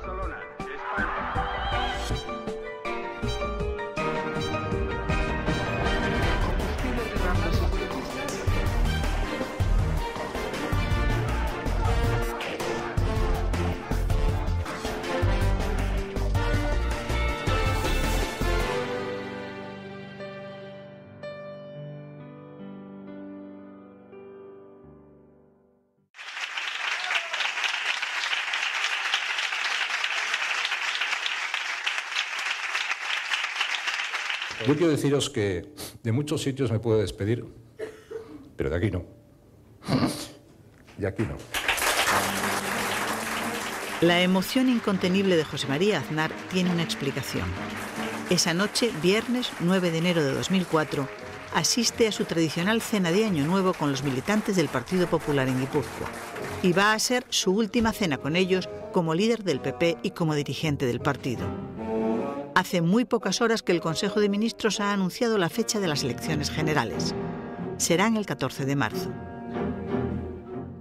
Barcelona, España. Yo quiero deciros que de muchos sitios me puedo despedir, pero de aquí no. De aquí no. La emoción incontenible de José María Aznar tiene una explicación. Esa noche, viernes 9 de enero de 2004, asiste a su tradicional cena de Año Nuevo con los militantes del Partido Popular en Guipúzcoa. Y va a ser su última cena con ellos como líder del PP y como dirigente del partido. Hace muy pocas horas que el Consejo de Ministros ha anunciado la fecha de las elecciones generales. Serán el 14 de marzo.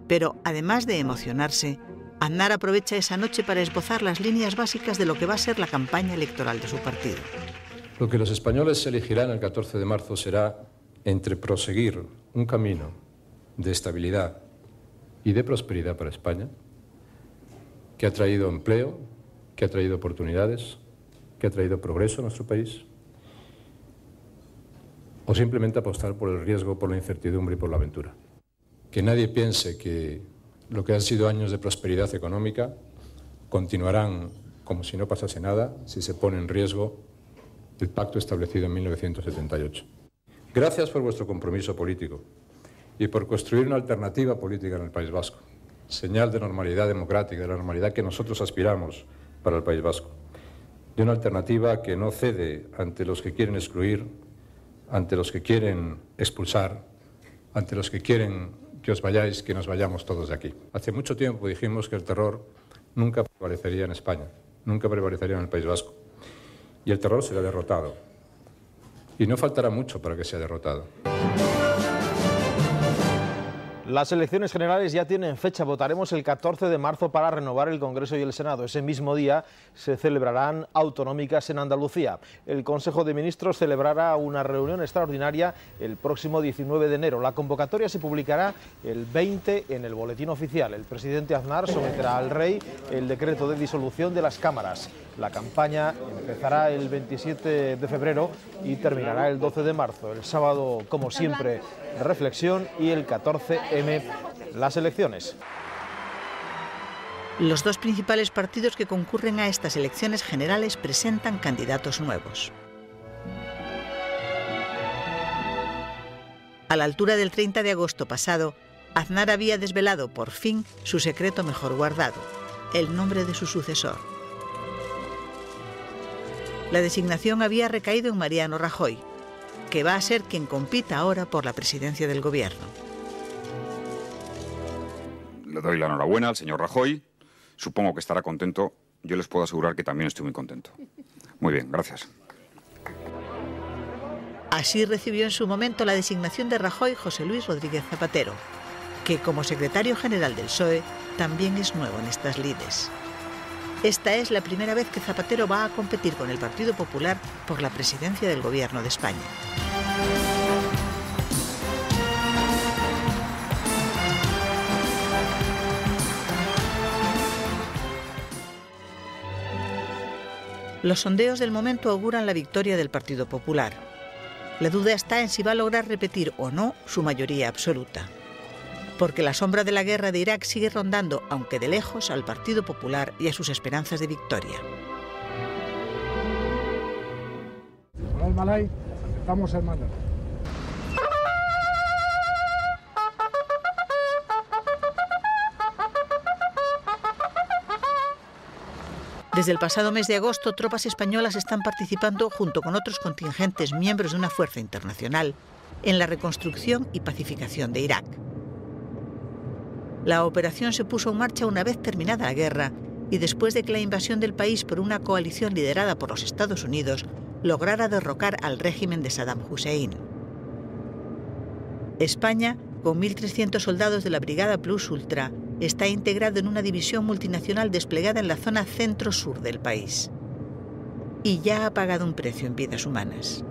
Pero, además de emocionarse, Aznar aprovecha esa noche para esbozar las líneas básicas de lo que va a ser la campaña electoral de su partido. Lo que los españoles elegirán el 14 de marzo será entre proseguir un camino de estabilidad y de prosperidad para España, que ha traído empleo, que ha traído oportunidades, que ha traído progreso a nuestro país, o simplemente apostar por el riesgo, por la incertidumbre y por la aventura. Que nadie piense que lo que han sido años de prosperidad económica continuarán como si no pasase nada si se pone en riesgo el pacto establecido en 1978. Gracias por vuestro compromiso político y por construir una alternativa política en el País Vasco, señal de normalidad democrática, de la normalidad que nosotros aspiramos para el País Vasco. De una alternativa que no cede ante los que quieren excluir, ante los que quieren expulsar, ante los que quieren que os vayáis, que nos vayamos todos de aquí. Hace mucho tiempo dijimos que el terror nunca prevalecería en España, nunca prevalecería en el País Vasco. Y el terror será derrotado. Y no faltará mucho para que sea derrotado. Las elecciones generales ya tienen fecha. Votaremos el 14 de marzo para renovar el Congreso y el Senado. Ese mismo día se celebrarán autonómicas en Andalucía. El Consejo de Ministros celebrará una reunión extraordinaria el próximo 19 de enero. La convocatoria se publicará el 20 en el Boletín Oficial. El presidente Aznar someterá al rey el decreto de disolución de las cámaras. La campaña empezará el 27 de febrero y terminará el 12 de marzo. El sábado, como siempre, reflexión y el 14M, las elecciones. Los dos principales partidos que concurren a estas elecciones generales presentan candidatos nuevos. A la altura del 30 de agosto pasado, Aznar había desvelado por fin su secreto mejor guardado, el nombre de su sucesor. La designación había recaído en Mariano Rajoy, que va a ser quien compita ahora por la presidencia del gobierno. Le doy la enhorabuena al señor Rajoy. Supongo que estará contento. Yo les puedo asegurar que también estoy muy contento. Muy bien, gracias. Así recibió en su momento la designación de Rajoy José Luis Rodríguez Zapatero, que como secretario general del PSOE también es nuevo en estas lides. Esta es la primera vez que Zapatero va a competir con el Partido Popular por la presidencia del Gobierno de España. Los sondeos del momento auguran la victoria del Partido Popular. La duda está en si va a lograr repetir o no su mayoría absoluta. Porque la sombra de la guerra de Irak sigue rondando, aunque de lejos, al Partido Popular y a sus esperanzas de victoria. Malay, estamos en Malay. Desde el pasado mes de agosto, tropas españolas están participando, junto con otros contingentes miembros de una fuerza internacional, en la reconstrucción y pacificación de Irak. La operación se puso en marcha una vez terminada la guerra y después de que la invasión del país por una coalición liderada por los Estados Unidos lograra derrocar al régimen de Saddam Hussein. España, con 1.300 soldados de la Brigada Plus Ultra, está integrado en una división multinacional desplegada en la zona centro-sur del país. Y ya ha pagado un precio en vidas humanas.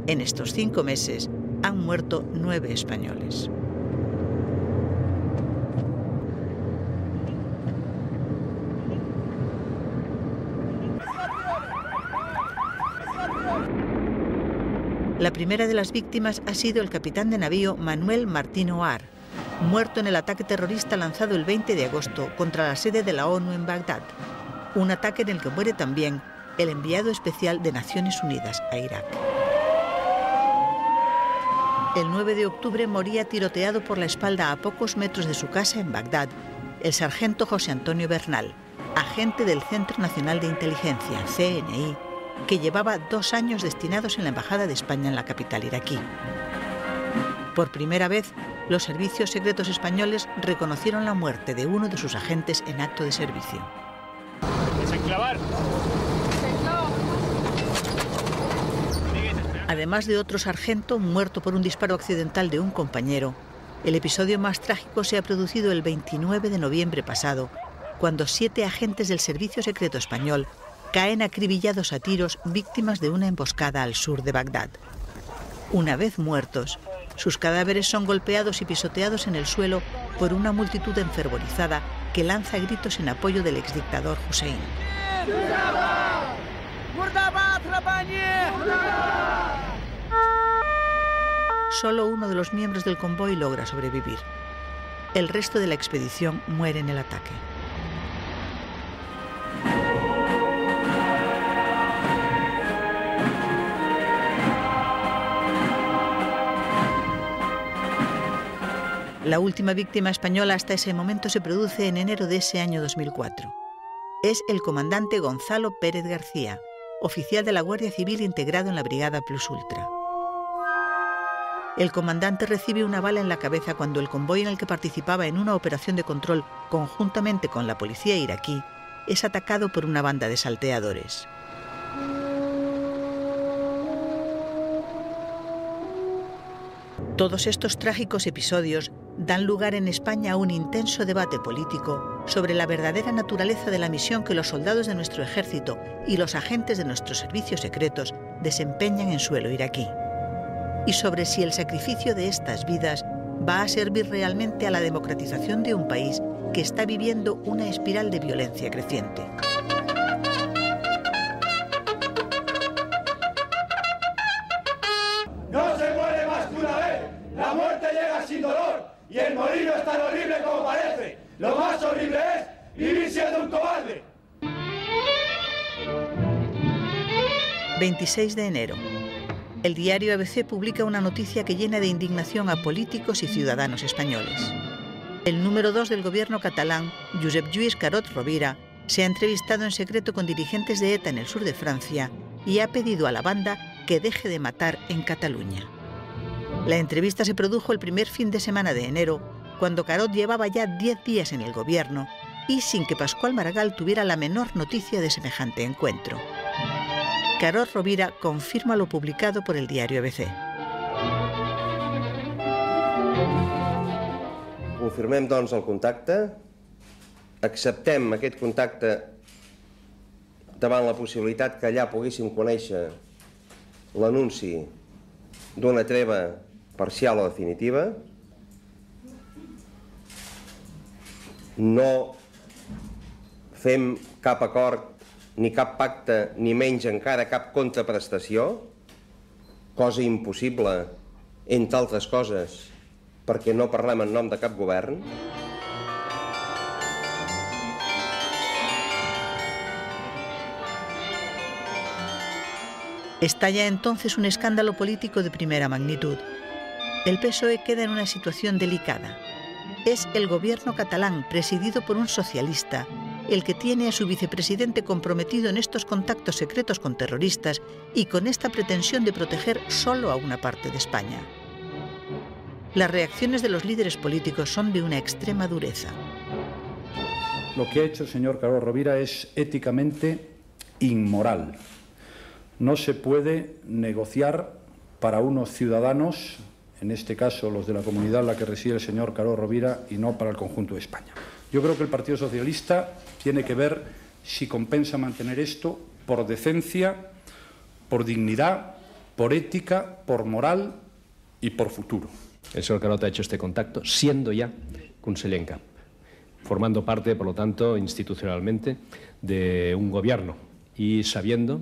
En estos 5 meses han muerto 9 españoles. La primera de las víctimas ha sido el capitán de navío Manuel Martín Oar, muerto en el ataque terrorista lanzado el 20 de agosto contra la sede de la ONU en Bagdad, un ataque en el que muere también el enviado especial de Naciones Unidas a Irak. El 9 de octubre moría tiroteado por la espalda a pocos metros de su casa en Bagdad el sargento José Antonio Bernal, agente del Centro Nacional de Inteligencia, CNI, que llevaba 2 años destinados en la Embajada de España en la capital iraquí. Por primera vez, los servicios secretos españoles reconocieron la muerte de uno de sus agentes en acto de servicio. Además de otro sargento muerto por un disparo accidental de un compañero, el episodio más trágico se ha producido el 29 de noviembre pasado, cuando 7 agentes del Servicio Secreto Español caen acribillados a tiros víctimas de una emboscada al sur de Bagdad. Una vez muertos, sus cadáveres son golpeados y pisoteados en el suelo por una multitud enfervorizada que lanza gritos en apoyo del exdictador Hussein. Solo uno de los miembros del convoy logra sobrevivir. El resto de la expedición muere en el ataque. La última víctima española hasta ese momento se produce en enero de ese año 2004. Es el comandante Gonzalo Pérez García, oficial de la Guardia Civil integrado en la Brigada Plus Ultra. El comandante recibe una bala en la cabeza cuando el convoy en el que participaba en una operación de control conjuntamente con la policía iraquí es atacado por una banda de salteadores. Todos estos trágicos episodios dan lugar en España a un intenso debate político sobre la verdadera naturaleza de la misión que los soldados de nuestro ejército y los agentes de nuestros servicios secretos desempeñan en suelo iraquí, y sobre si el sacrificio de estas vidas va a servir realmente a la democratización de un país que está viviendo una espiral de violencia creciente. No se muere más que una vez. La muerte llega sin dolor y el morir no es tan horrible como parece. Lo más horrible es vivir siendo un cobarde. 26 de enero. El diario ABC publica una noticia que llena de indignación a políticos y ciudadanos españoles. El número 2 del gobierno catalán, Josep Lluís Carod Rovira, se ha entrevistado en secreto con dirigentes de ETA en el sur de Francia y ha pedido a la banda que deje de matar en Cataluña. La entrevista se produjo el primer fin de semana de enero, cuando Carod llevaba ya 10 días en el gobierno y sin que Pascual Maragall tuviera la menor noticia de semejante encuentro. Carod Rovira confirma lo publicado por el diario ABC. Confirmem, doncs, el contacte, acceptem aquest contacte davant la possibilitat que allà poguéssim conèixer l'anunci d'una treva parcial o definitiva. No fem cap acord, ni cap pacte, ni menys encara cap contraprestació, cosa impossible, entre altres coses, perquè no parlem en nom de cap govern. Estalla entonces un escándalo político de primera magnitud. El PSOE queda en una situación delicada. Es el gobierno catalán, presidido por un socialista, el que tiene a su vicepresidente comprometido en estos contactos secretos con terroristas y con esta pretensión de proteger solo a una parte de España. Las reacciones de los líderes políticos son de una extrema dureza. Lo que ha hecho el señor Carod Rovira es éticamente inmoral. No se puede negociar para unos ciudadanos en este caso los de la comunidad en la que reside el señor Carod Rovira, y no para el conjunto de España. Yo creo que el Partido Socialista tiene que ver si compensa mantener esto por decencia, por dignidad, por ética, por moral y por futuro. El señor Carod ha hecho este contacto siendo ya conseller en cap, formando parte, por lo tanto, institucionalmente, de un gobierno y sabiendo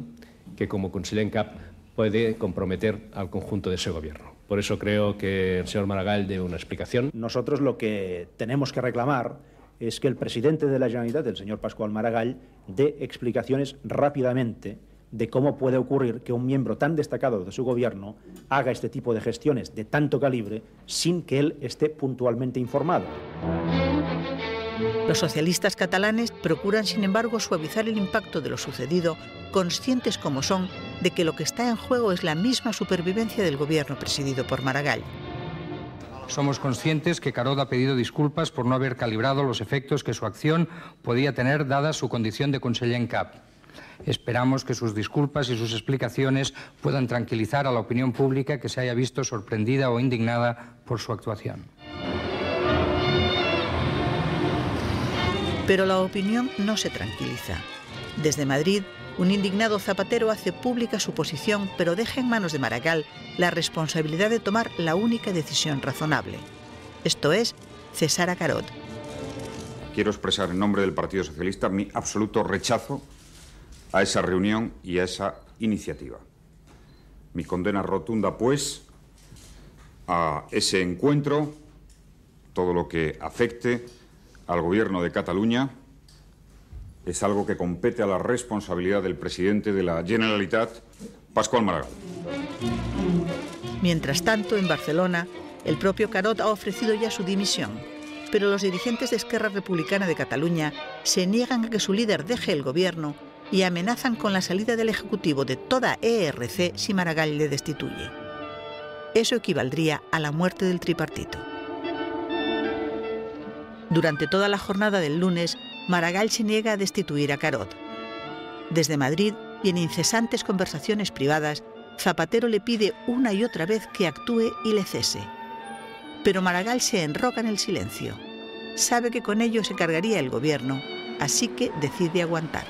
que como conseller en cap puede comprometer al conjunto de ese gobierno. Por eso creo que el señor Maragall dé una explicación. Nosotros lo que tenemos que reclamar es que el presidente de la Generalitat, el señor Pascual Maragall, dé explicaciones rápidamente de cómo puede ocurrir que un miembro tan destacado de su gobierno haga este tipo de gestiones de tanto calibre sin que él esté puntualmente informado. Los socialistas catalanes procuran, sin embargo, suavizar el impacto de lo sucedido, conscientes como son de que lo que está en juego es la misma supervivencia del gobierno presidido por Maragall. Somos conscientes que Carod ha pedido disculpas por no haber calibrado los efectos que su acción podía tener dada su condición de conseller en cap. Esperamos que sus disculpas y sus explicaciones puedan tranquilizar a la opinión pública que se haya visto sorprendida o indignada por su actuación. Pero la opinión no se tranquiliza. Desde Madrid, un indignado Zapatero hace pública su posición, pero deja en manos de Maragall la responsabilidad de tomar la única decisión razonable. Esto es, cesar a Carod. Quiero expresar en nombre del Partido Socialista mi absoluto rechazo a esa reunión y a esa iniciativa. Mi condena rotunda, pues, a ese encuentro, todo lo que afecte al Gobierno de Cataluña, es algo que compete a la responsabilidad del presidente de la Generalitat, Pascual Maragall. Mientras tanto, en Barcelona, el propio Carod ha ofrecido ya su dimisión, pero los dirigentes de Esquerra Republicana de Cataluña se niegan a que su líder deje el gobierno y amenazan con la salida del Ejecutivo de toda ERC si Maragall le destituye. Eso equivaldría a la muerte del tripartito. Durante toda la jornada del lunes, Maragall se niega a destituir a Carod. Desde Madrid y en incesantes conversaciones privadas, Zapatero le pide una y otra vez que actúe y le cese. Pero Maragall se enroca en el silencio. Sabe que con ello se cargaría el gobierno, así que decide aguantar.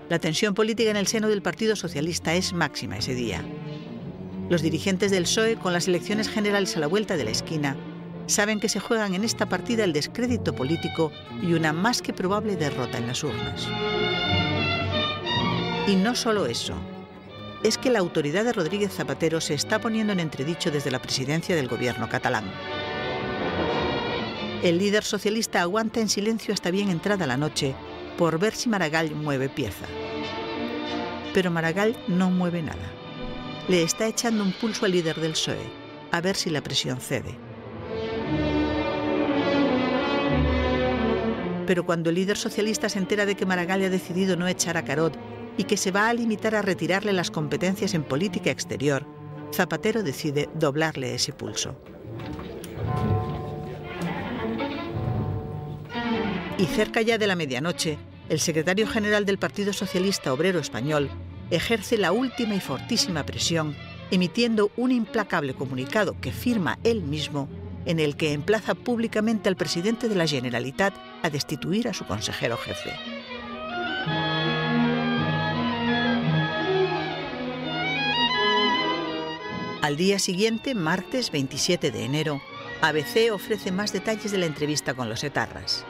La tensión política en el seno del Partido Socialista es máxima ese día. Los dirigentes del PSOE, con las elecciones generales a la vuelta de la esquina, saben que se juegan en esta partida el descrédito político y una más que probable derrota en las urnas. Y no solo eso, es que la autoridad de Rodríguez Zapatero se está poniendo en entredicho desde la presidencia del gobierno catalán. El líder socialista aguanta en silencio hasta bien entrada la noche por ver si Maragall mueve pieza. Pero Maragall no mueve nada. Le está echando un pulso al líder del PSOE, a ver si la presión cede. Pero cuando el líder socialista se entera de que Maragall ha decidido no echar a Carod y que se va a limitar a retirarle las competencias en política exterior, Zapatero decide doblarle ese pulso. Y cerca ya de la medianoche, el secretario general del Partido Socialista Obrero Español ejerce la última y fortísima presión, emitiendo un implacable comunicado que firma él mismo, en el que emplaza públicamente al presidente de la Generalitat a destituir a su consejero jefe. Al día siguiente, martes 27 de enero, ABC ofrece más detalles de la entrevista con los etarras.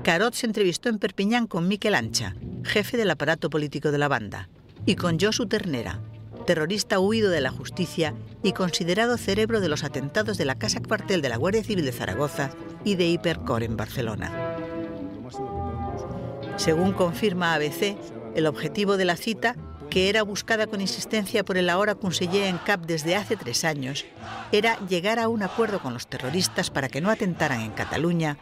Carod se entrevistó en Perpiñán con Miquel Ancha, jefe del aparato político de la banda, y con Josu Ternera, terrorista huido de la justicia y considerado cerebro de los atentados de la Casa Cuartel de la Guardia Civil de Zaragoza y de Hipercor en Barcelona. Según confirma ABC, el objetivo de la cita, que era buscada con insistencia por el ahora conseller en cap desde hace 3 años, era llegar a un acuerdo con los terroristas para que no atentaran en Cataluña,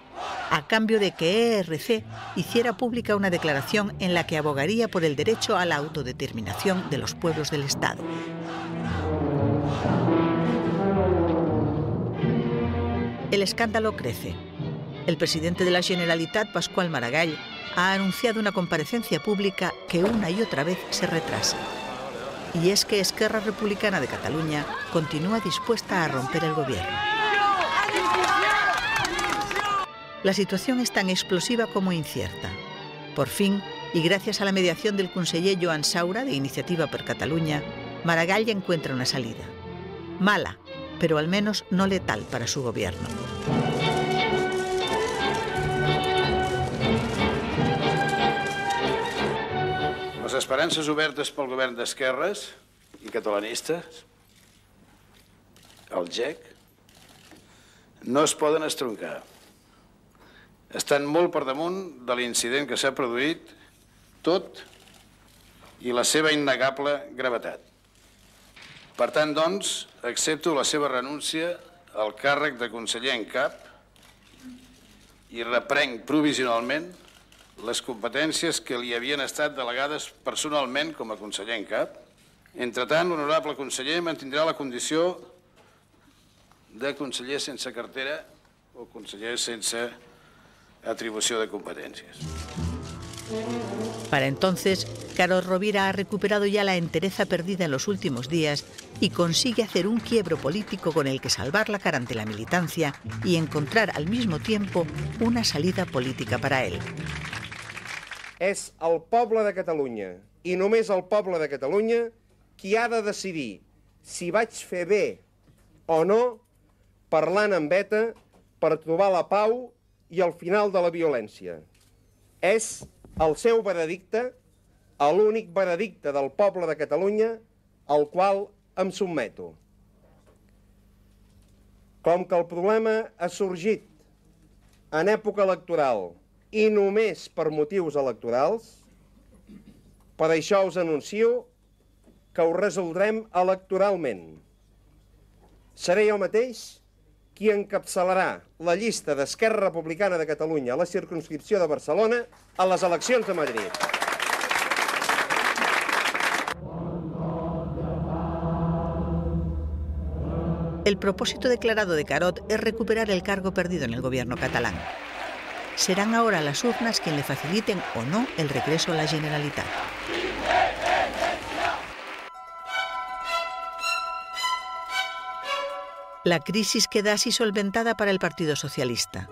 a cambio de que ERC hiciera pública una declaración en la que abogaría por el derecho a la autodeterminación de los pueblos del Estado. El escándalo crece. El presidente de la Generalitat, Pascual Maragall, ha anunciado una comparecencia pública que una y otra vez se retrasa. Y es que Esquerra Republicana de Cataluña continúa dispuesta a romper el gobierno. La situación es tan explosiva como incierta. Por fin, y gracias a la mediación del conseller Joan Saura de Iniciativa per Catalunya, Maragall encuentra una salida. Mala, pero al menos no letal para su gobierno. Les esperances obertes pel govern d'esquerres i catalanistes, el GEC, no es poden estroncar. Estan molt per damunt de l'incident que s'ha produït, tot i la seva innegable gravetat. Per tant, doncs, accepto la seva renúncia al càrrec de conseller en cap i reprenc provisionalment les competències que li havien estat delegades personalment com a conseller en cap. Entretant, l'honorable conseller mantindrà la condició de conseller sense cartera o conseller sense atribució de competències. Para entonces, Carod Rovira ha recuperado ya la entereza perdida en los últimos días y consigue hacer un quiebro político con el que salvar la cara ante la militancia y encontrar al mismo tiempo una salida política para él. És el poble de Catalunya, i només el poble de Catalunya, qui ha de decidir si vaig fer bé o no parlant amb ETA per trobar la pau i el final de la violència. És el seu veredicte, l'únic veredicte del poble de Catalunya, al qual em sotmeto. Com que el problema ha sorgit en època electoral i només per motius electorals, per això us anuncio que ho resoldrem electoralment. Seré jo mateix qui encapçalarà la llista d'Esquerra Republicana de Catalunya a la circumscripció de Barcelona a les eleccions de Madrid. El propósito declarado de Carod es recuperar el cargo perdido en el gobierno catalán. Serán ahora las urnas quien le faciliten o no el regreso a la Generalitat. La crisis queda así solventada para el Partido Socialista.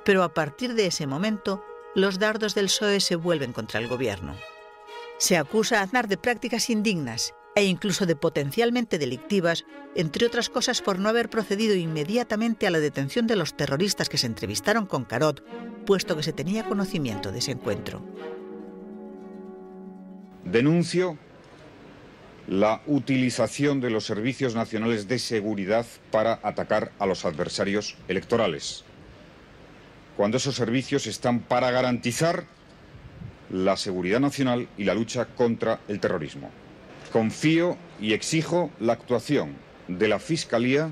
Pero a partir de ese momento, los dardos del PSOE se vuelven contra el gobierno. Se acusa a Aznar de prácticas indignas e incluso de potencialmente delictivas, entre otras cosas por no haber procedido inmediatamente a la detención de los terroristas que se entrevistaron con Carod, puesto que se tenía conocimiento de ese encuentro. Denuncio la utilización de los servicios nacionales de seguridad para atacar a los adversarios electorales, cuando esos servicios están para garantizar la seguridad nacional y la lucha contra el terrorismo. Confío y exijo la actuación de la Fiscalía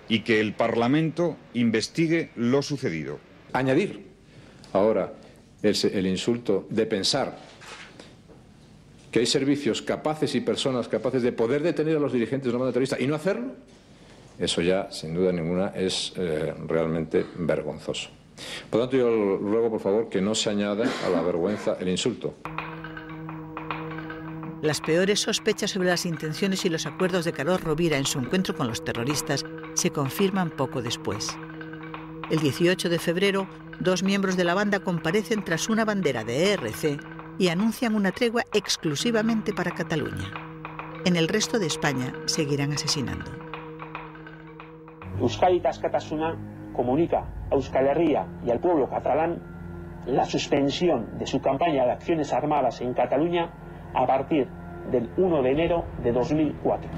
y que el Parlamento investigue lo sucedido. Añadir ahora el insulto de pensar que hay servicios capaces y personas capaces de poder detener a los dirigentes de una banda terrorista y no hacerlo, eso ya, sin duda ninguna, es realmente vergonzoso. Por lo tanto, yo ruego, por favor, que no se añada a la vergüenza el insulto. Las peores sospechas sobre las intenciones y los acuerdos de Carod Rovira en su encuentro con los terroristas se confirman poco después. El 18 de febrero, 2 miembros de la banda comparecen tras una bandera de ERC y anuncian una tregua exclusivamente para Cataluña. En el resto de España seguirán asesinando. Euskadi Askatasuna comunica a Euskal Herria y al pueblo catalán la suspensión de su campaña de acciones armadas en Cataluña a partir del 1 de enero de 2004.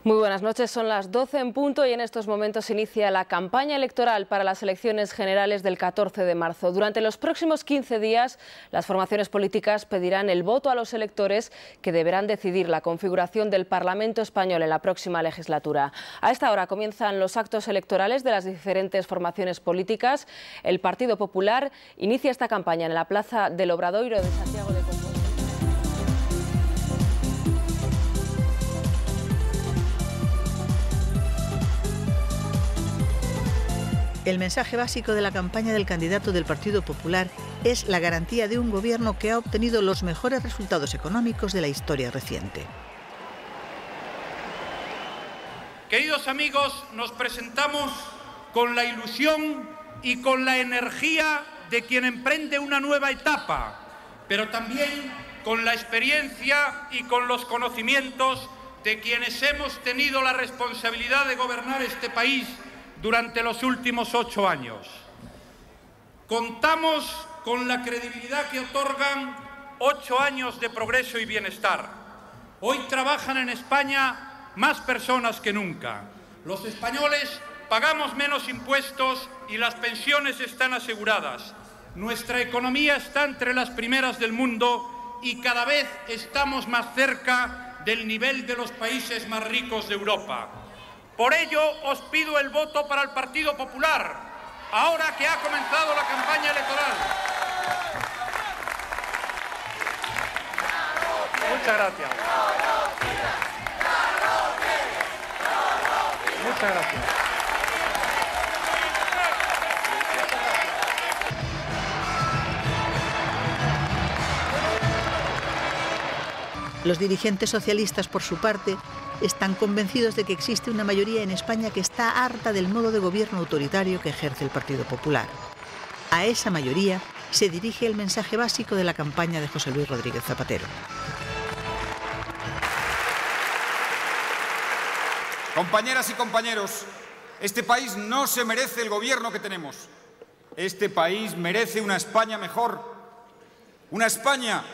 Muy buenas noches, son las 12 en punto y en estos momentos inicia la campaña electoral para las elecciones generales del 14 de marzo. Durante los próximos 15 días, las formaciones políticas pedirán el voto a los electores que deberán decidir la configuración del Parlamento español en la próxima legislatura. A esta hora comienzan los actos electorales de las diferentes formaciones políticas. El Partido Popular inicia esta campaña en la Plaza del Obradoiro de Santiago de Compostela. El mensaje básico de la campaña del candidato del Partido Popular es la garantía de un gobierno que ha obtenido los mejores resultados económicos de la historia reciente. Queridos amigos, nos presentamos con la ilusión y con la energía de quien emprende una nueva etapa, pero también con la experiencia y con los conocimientos de quienes hemos tenido la responsabilidad de gobernar este país durante los últimos 8 años. Contamos con la credibilidad que otorgan 8 años de progreso y bienestar. Hoy trabajan en España más personas que nunca. Los españoles pagamos menos impuestos y las pensiones están aseguradas. Nuestra economía está entre las primeras del mundo y cada vez estamos más cerca del nivel de los países más ricos de Europa. Por ello, os pido el voto para el Partido Popular, ahora que ha comenzado la campaña electoral. Muchas gracias. Muchas gracias. Los dirigentes socialistas, por su parte, están convencidos de que existe una mayoría en España que está harta del modo de gobierno autoritario que ejerce el Partido Popular. A esa mayoría se dirige el mensaje básico de la campaña de José Luis Rodríguez Zapatero. Compañeras y compañeros, este país no se merece el gobierno que tenemos. Este país merece una España mejor. Una España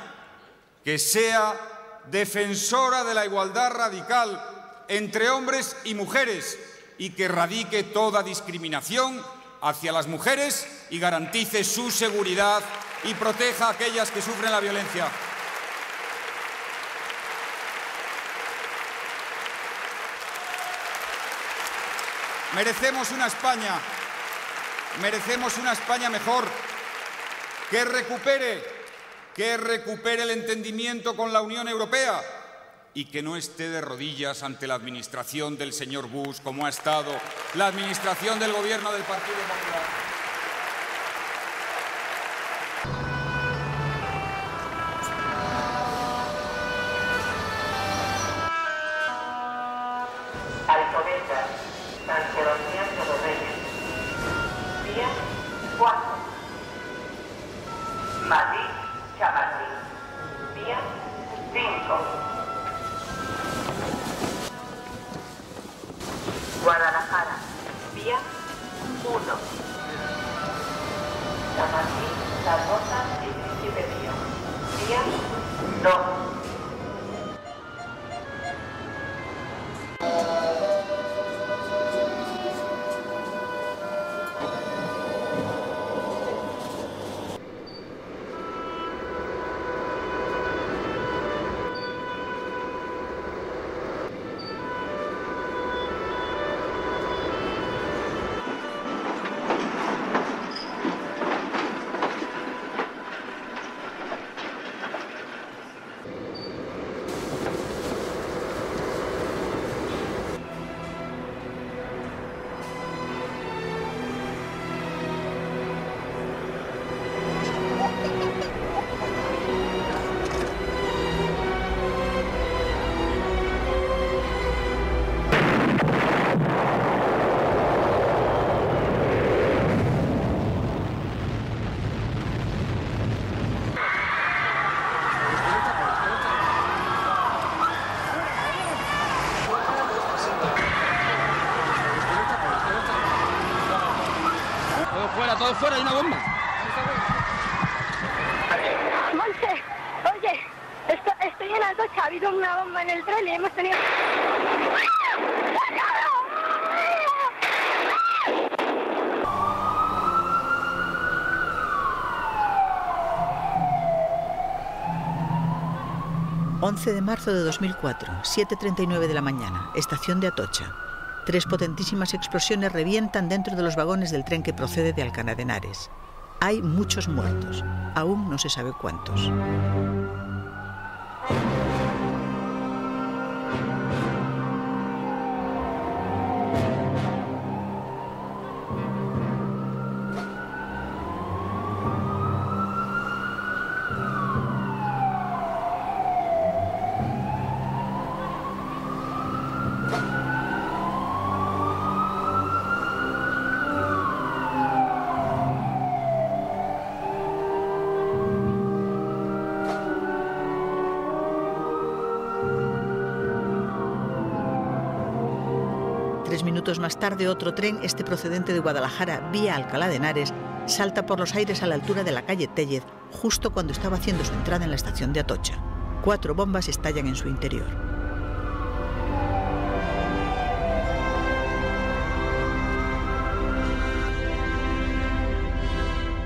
que sea defensora de la igualdad radical entre hombres y mujeres y que erradique toda discriminación hacia las mujeres y garantice su seguridad y proteja a aquellas que sufren la violencia. Merecemos una España mejor, que recupere el entendimiento con la Unión Europea y que no esté de rodillas ante la administración del señor Bush, como ha estado la administración del gobierno del Partido Popular. Alcobendas, San Sebastián de los Reyes. Día 4. Madrid, Chamartín. Día 5. Guadalajara. Día 1. Chamartín, Zaragoza y Príncipe Pío. Día 2. Todo fuera, hay una bomba. Monse, oye, estoy en Atocha, ha habido una bomba en el tren y hemos tenido... ...11 de marzo de 2004, 7:39 de la mañana, estación de Atocha. 3 potentísimas explosiones revientan dentro de los vagones del tren que procede de Alcalá de Henares. Hay muchos muertos, aún no se sabe cuántos. 3 minutos más tarde, otro tren, este procedente de Guadalajara vía Alcalá de Henares, salta por los aires a la altura de la calle Téllez, justo cuando estaba haciendo su entrada en la estación de Atocha. 4 bombas estallan en su interior.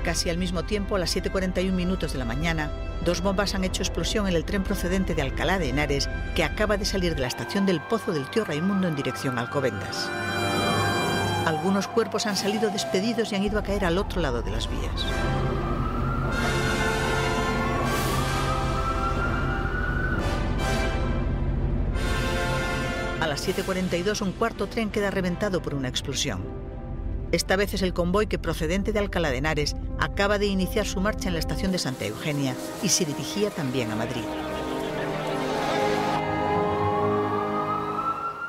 Casi al mismo tiempo, a las 7:41 minutos de la mañana, 2 bombas han hecho explosión en el tren procedente de Alcalá de Henares, que acaba de salir de la estación del Pozo del Tío Raimundo en dirección a Alcobendas. Algunos cuerpos han salido despedidos y han ido a caer al otro lado de las vías. A las 7:42, un cuarto tren queda reventado por una explosión. Esta vez es el convoy que, procedente de Alcalá de Henares, acaba de iniciar su marcha en la estación de Santa Eugenia y se dirigía también a Madrid.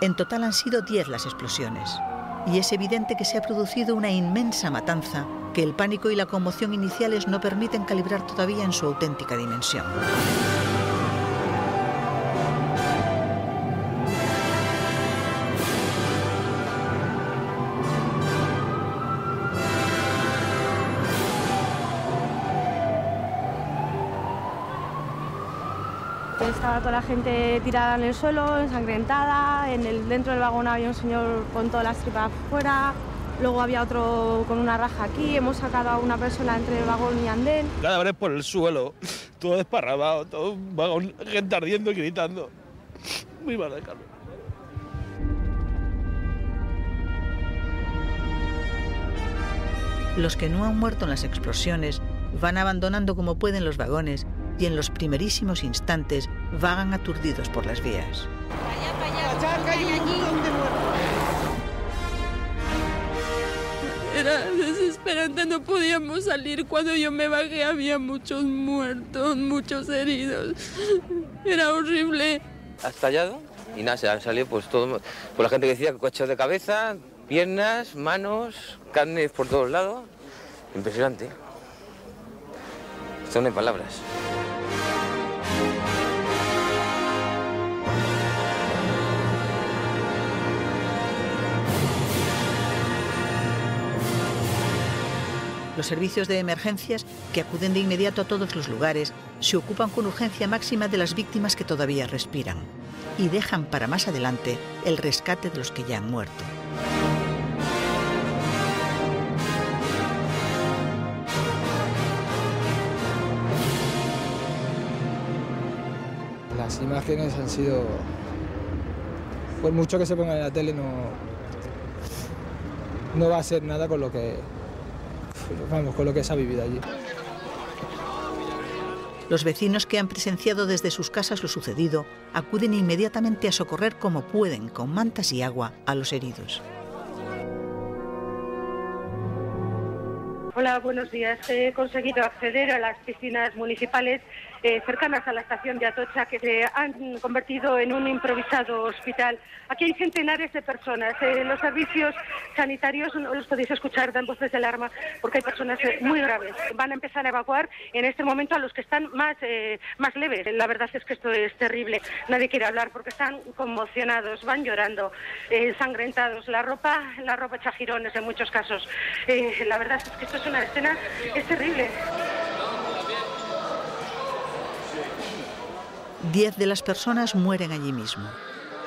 En total han sido 10 las explosiones, y es evidente que se ha producido una inmensa matanza que el pánico y la conmoción iniciales no permiten calibrar todavía en su auténtica dimensión. Estaba toda la gente tirada en el suelo, ensangrentada, dentro del vagón había un señor con todas las tripas fuera, luego había otro con una raja aquí, hemos sacado a una persona entre el vagón y andén. Cadáveres por el suelo, todo desparramado, todo un vagón, gente ardiendo y gritando. Muy mal de calor. Los que no han muerto en las explosiones van abandonando como pueden los vagones y en los primerísimos instantes vagan aturdidos por las vías. Era desesperante, no podíamos salir. Cuando yo me bajé había muchos muertos, muchos heridos. Era horrible. Ha estallado y nada, se han salido pues todo, por la gente que decía coches de cabeza, piernas, manos, carnes por todos lados. Impresionante. Esto no hay palabras. Los servicios de emergencias, que acuden de inmediato a todos los lugares, se ocupan con urgencia máxima de las víctimas que todavía respiran y dejan para más adelante el rescate de los que ya han muerto. Las imágenes han sido, por mucho que se ponga en la tele, no va a ser nada con lo que se ha vivido allí. Los vecinos que han presenciado desde sus casas lo sucedido acuden inmediatamente a socorrer como pueden, con mantas y agua, a los heridos. Hola, buenos días. He conseguido acceder a las piscinas municipales cercanas a la estación de Atocha, que se han convertido en un improvisado hospital. Aquí hay centenares de personas. Los servicios sanitarios, no los podéis escuchar, dan voces de alarma porque hay personas muy graves. Van a empezar a evacuar en este momento a los que están más leves. La verdad es que esto es terrible. Nadie quiere hablar porque están conmocionados, van llorando, ensangrentados. La ropa hecha jirones en muchos casos. La verdad es que esto es una escena, es terrible. 10 de las personas mueren allí mismo.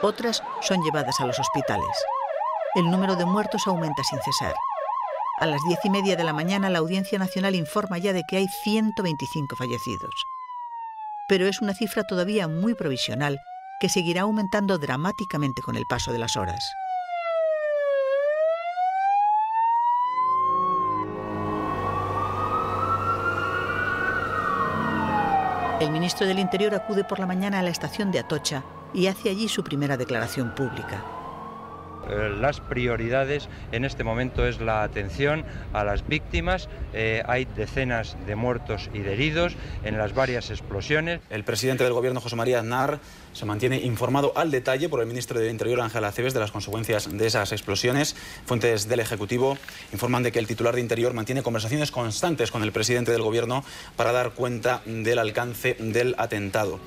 Otras son llevadas a los hospitales. El número de muertos aumenta sin cesar. A las 10:30 de la mañana, la Audiencia Nacional informa ya de que hay 125 fallecidos. Pero es una cifra todavía muy provisional que seguirá aumentando dramáticamente con el paso de las horas. El ministro del Interior acude por la mañana a la estación de Atocha y hace allí su primera declaración pública. Las prioridades en este momento es la atención a las víctimas. Hay decenas de muertos y de heridos en las varias explosiones. El presidente del Gobierno, José María Aznar, se mantiene informado al detalle por el ministro del Interior, Ángel Acebes, de las consecuencias de esas explosiones. Fuentes del Ejecutivo informan de que el titular de Interior mantiene conversaciones constantes con el presidente del Gobierno para dar cuenta del alcance del atentado.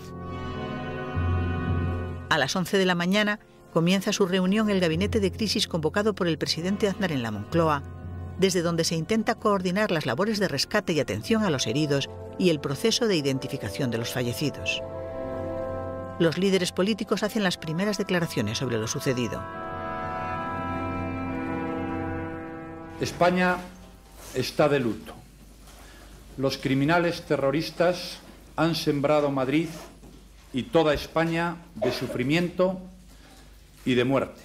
A las 11 de la mañana, comienza su reunión el gabinete de crisis convocado por el presidente Aznar en la Moncloa, desde donde se intenta coordinar las labores de rescate y atención a los heridos y el proceso de identificación de los fallecidos. Los líderes políticos hacen las primeras declaraciones sobre lo sucedido. España está de luto. Los criminales terroristas han sembrado Madrid y toda España de sufrimiento y de muerte.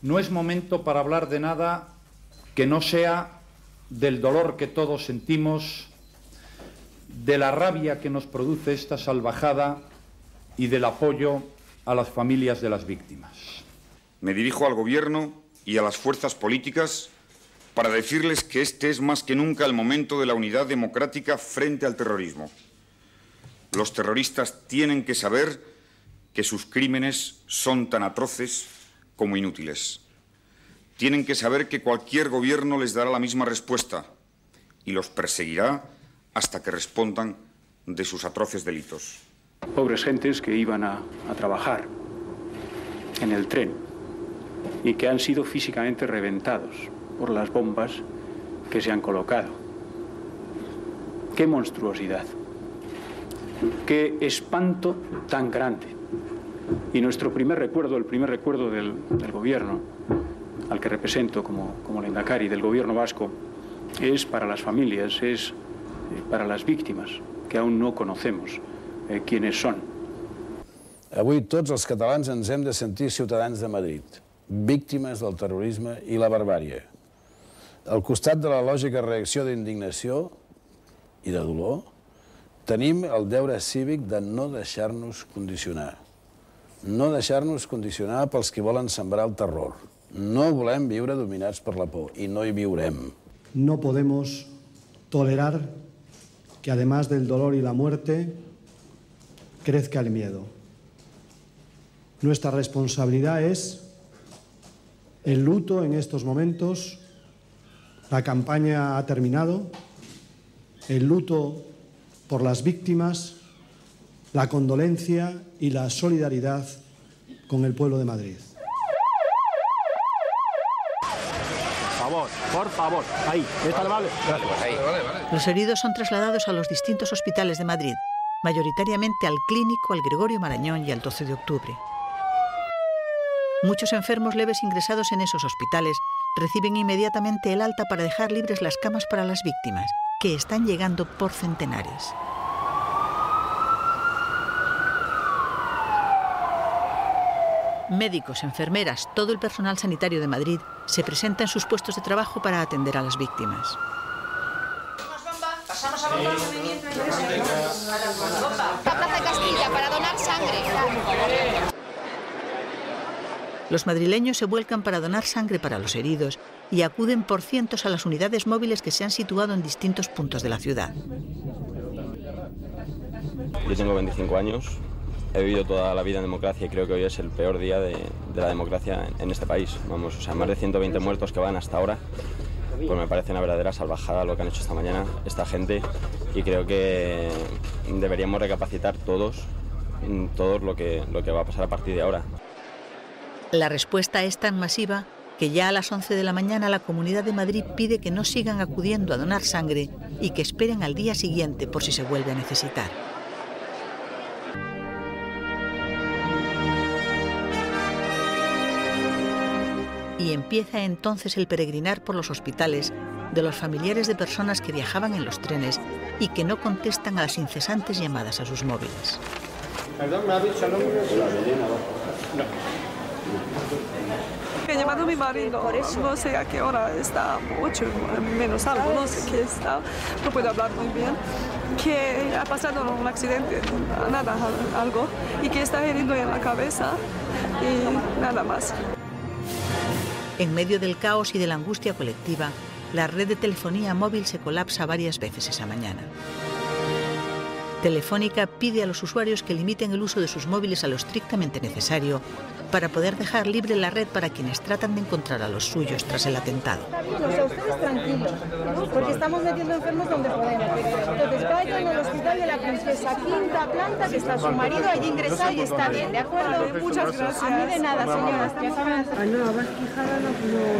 No es momento para hablar de nada que no sea del dolor que todos sentimos, de la rabia que nos produce esta salvajada y del apoyo a las familias de las víctimas. Me dirijo al Gobierno y a las fuerzas políticas para decirles que este es más que nunca el momento de la unidad democrática frente al terrorismo. Los terroristas tienen que saber que sus crímenes son tan atroces como inútiles. Tienen que saber que cualquier gobierno les dará la misma respuesta y los perseguirá hasta que respondan de sus atroces delitos. Pobres gentes que iban a trabajar en el tren y que han sido físicamente reventados por las bombas que se han colocado. ¡Qué monstruosidad! ¡Qué espanto tan grande! Y nuestro primer recuerdo, el primer recuerdo del Gobierno, al que represento como lehendakari del Gobierno vasco, es para las familias, es para las víctimes, que aún no conocemos quiénes són. Avui tots els catalans ens hem de sentir ciutadans de Madrid, víctimes del terrorisme i la barbàrie. Al costat de la lògica reacció d'indignació i de dolor, tenim el deure cívic de no deixar-nos condicionar. No deixar-nos condicionar pels que volen sembrar el terror. No volem viure dominats per la por i no hi viurem. No podemos tolerar que además del dolor y la muerte crezca el miedo. Nuestra responsabilidad es el luto en estos momentos. La campaña ha terminado. El luto por las víctimas, la condolencia y la solidaridad con el pueblo de Madrid. Por favor, ahí, ¿está vale? Los heridos son trasladados a los distintos hospitales de Madrid, mayoritariamente al Clínico, al Gregorio Marañón y al 12 de octubre. Muchos enfermos leves ingresados en esos hospitales reciben inmediatamente el alta para dejar libres las camas para las víctimas, que están llegando por centenares. Médicos, enfermeras, todo el personal sanitario de Madrid se presenta en sus puestos de trabajo para atender a las víctimas. Pasamos a bomba. La Plaza Castilla para donar sangre. Los madrileños se vuelcan para donar sangre para los heridos y acuden por cientos a las unidades móviles que se han situado en distintos puntos de la ciudad. Yo tengo 25 años. He vivido toda la vida en democracia y creo que hoy es el peor día de la democracia en este país. Vamos, o sea, más de 120 muertos que van hasta ahora, pues me parece una verdadera salvajada lo que han hecho esta mañana esta gente y creo que deberíamos recapacitar todos lo que va a pasar a partir de ahora. La respuesta es tan masiva que ya a las 11 de la mañana la Comunidad de Madrid pide que no sigan acudiendo a donar sangre y que esperen al día siguiente por si se vuelve a necesitar. Y empieza entonces el peregrinar por los hospitales de los familiares de personas que viajaban en los trenes y que no contestan a las incesantes llamadas a sus móviles. Perdón, ¿me ha dicho el nombre? No. He llamado a mi marido, no sé a qué hora está, 8 menos algo, no sé qué está, no puedo hablar muy bien, que ha pasado un accidente, nada, algo, y que está herido en la cabeza y nada más. En medio del caos y de la angustia colectiva, la red de telefonía móvil se colapsa varias veces esa mañana. Telefónica pide a los usuarios que limiten el uso de sus móviles a lo estrictamente necesario para poder dejar libre la red para quienes tratan de encontrar a los suyos tras el atentado. O sea, ustedes tranquilos, porque estamos metiendo enfermos donde podemos. Entonces vayan al hospital de la Princesa, quinta planta, que está su marido allí ingresado y está bien, ¿de acuerdo? Muchas gracias. A mí de nada, señora. No, Vasquijada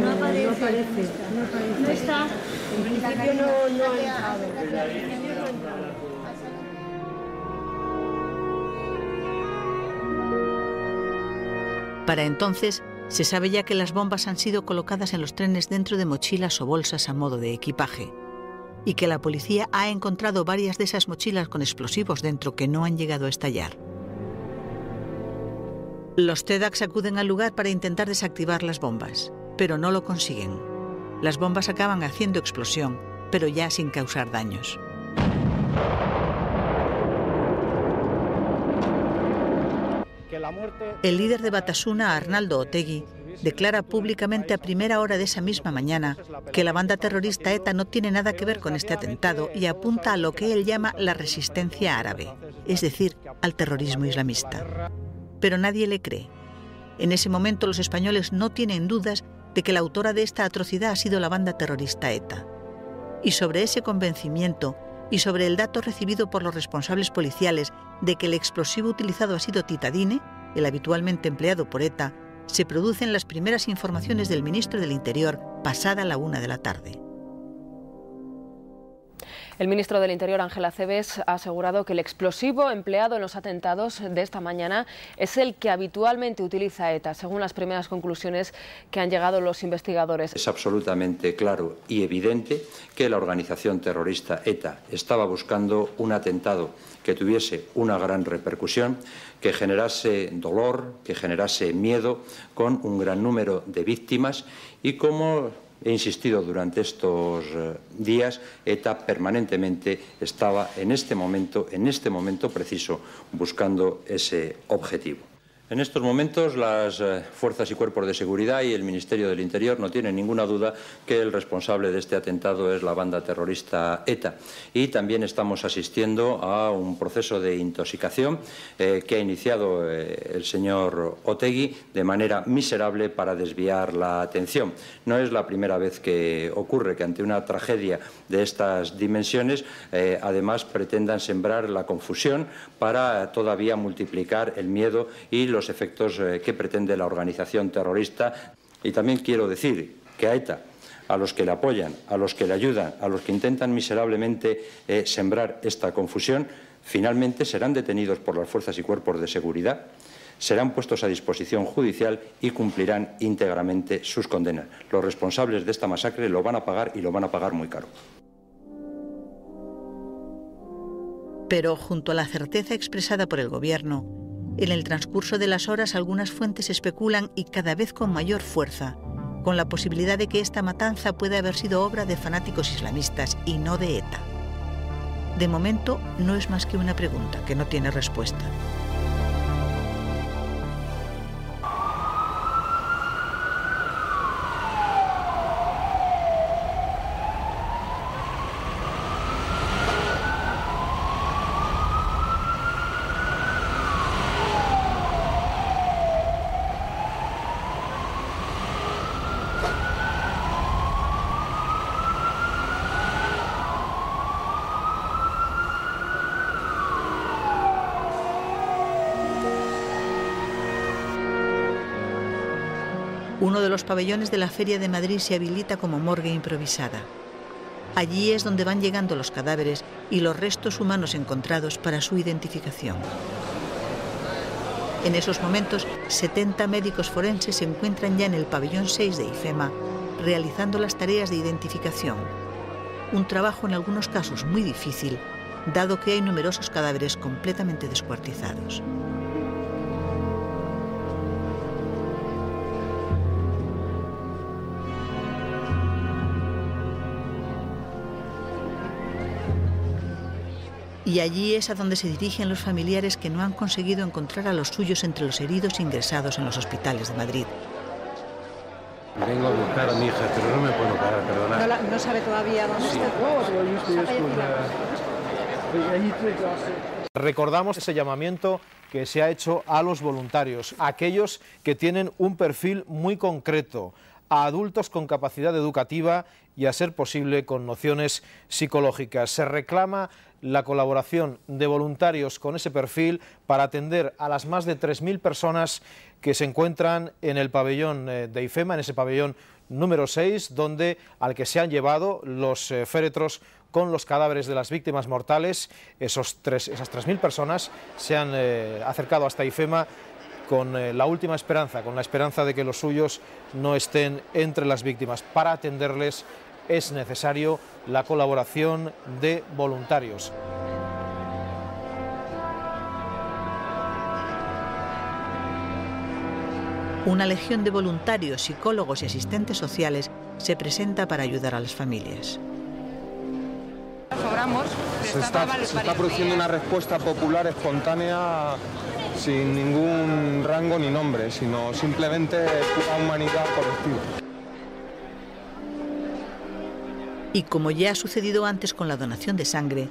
no aparece. No está. En principio no ha entrado. Para entonces, se sabe ya que las bombas han sido colocadas en los trenes dentro de mochilas o bolsas a modo de equipaje, y que la policía ha encontrado varias de esas mochilas con explosivos dentro que no han llegado a estallar. Los TEDx acuden al lugar para intentar desactivar las bombas, pero no lo consiguen. Las bombas acaban haciendo explosión, pero ya sin causar daños. El líder de Batasuna, Arnaldo Otegi, declara públicamente a primera hora de esa misma mañana que la banda terrorista ETA no tiene nada que ver con este atentado y apunta a lo que él llama la resistencia árabe, es decir, al terrorismo islamista. Pero nadie le cree. En ese momento los españoles no tienen dudas de que la autora de esta atrocidad ha sido la banda terrorista ETA. Y sobre ese convencimiento y sobre el dato recibido por los responsables policiales de que el explosivo utilizado ha sido titadine, el habitualmente empleado por ETA, se producen las primeras informaciones del ministro del Interior pasada la 1 de la tarde. El ministro del Interior, Ángel Acebes, ha asegurado que el explosivo empleado en los atentados de esta mañana es el que habitualmente utiliza ETA, según las primeras conclusiones que han llegado los investigadores. Es absolutamente claro y evidente que la organización terrorista ETA estaba buscando un atentado que tuviese una gran repercusión, que generase dolor, que generase miedo, con un gran número de víctimas y como he insistido durante estos días, ETA permanentemente estaba en este momento preciso, buscando ese objetivo. En estos momentos las fuerzas y cuerpos de seguridad y el Ministerio del Interior no tienen ninguna duda que el responsable de este atentado es la banda terrorista ETA. Y también estamos asistiendo a un proceso de intoxicación que ha iniciado el señor Otegi de manera miserable para desviar la atención. No es la primera vez que ocurre que ante una tragedia de estas dimensiones además pretendan sembrar la confusión para todavía multiplicar el miedo y los efectos que pretende la organización terrorista. Y también quiero decir que a ETA, a los que le apoyan, a los que le ayudan, a los que intentan miserablemente sembrar esta confusión, finalmente serán detenidos por las fuerzas y cuerpos de seguridad, serán puestos a disposición judicial y cumplirán íntegramente sus condenas. Los responsables de esta masacre lo van a pagar y lo van a pagar muy caro. Pero junto a la certeza expresada por el Gobierno, en el transcurso de las horas algunas fuentes especulan, y cada vez con mayor fuerza, con la posibilidad de que esta matanza pueda haber sido obra de fanáticos islamistas y no de ETA. De momento no es más que una pregunta que no tiene respuesta. Uno de los pabellones de la Feria de Madrid se habilita como morgue improvisada. Allí es donde van llegando los cadáveres y los restos humanos encontrados para su identificación. En esos momentos, 70 médicos forenses se encuentran ya en el pabellón 6 de IFEMA, realizando las tareas de identificación. Un trabajo en algunos casos muy difícil, dado que hay numerosos cadáveres completamente descuartizados. Y allí es a donde se dirigen los familiares que no han conseguido encontrar a los suyos entre los heridos ingresados en los hospitales de Madrid. Vengo a buscar a mi hija, pero no me puedo parar, perdonad. No sabe todavía dónde está. Recordamos ese llamamiento que se ha hecho a los voluntarios, a aquellos que tienen un perfil muy concreto, a adultos con capacidad educativa y, a ser posible, con nociones psicológicas. Se reclama la colaboración de voluntarios con ese perfil para atender a las más de 3.000 personas que se encuentran en el pabellón de IFEMA, en ese pabellón número 6, al que se han llevado los féretros con los cadáveres de las víctimas mortales. Esas 3.000 personas se han acercado hasta IFEMA con la última esperanza, con la esperanza de que los suyos no estén entre las víctimas. Para atenderles es necesario la colaboración de voluntarios. Una legión de voluntarios, psicólogos y asistentes sociales se presenta para ayudar a las familias. Se está produciendo una respuesta popular espontánea sin ningún rango ni nombre, sino simplemente pura humanidad colectiva. Y como ya ha sucedido antes con la donación de sangre,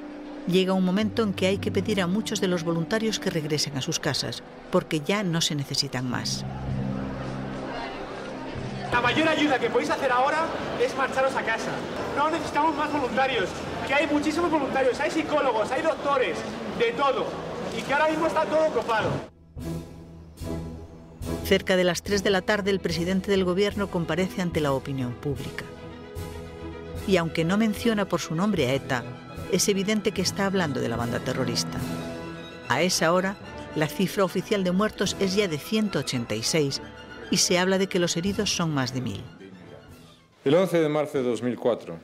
llega un momento en que hay que pedir a muchos de los voluntarios que regresen a sus casas, porque ya no se necesitan más. La mayor ayuda que podéis hacer ahora es marcharos a casa. No necesitamos más voluntarios, que hay muchísimos voluntarios, hay psicólogos, hay doctores, de todo, y que ahora mismo está todo copado. Cerca de las 3 de la tarde, el presidente del gobierno comparece ante la opinión pública. Y aunque no menciona por su nombre a ETA, es evidente que está hablando de la banda terrorista. A esa hora, la cifra oficial de muertos es ya de 186 y se habla de que los heridos son más de 1.000. El 11 de marzo de 2004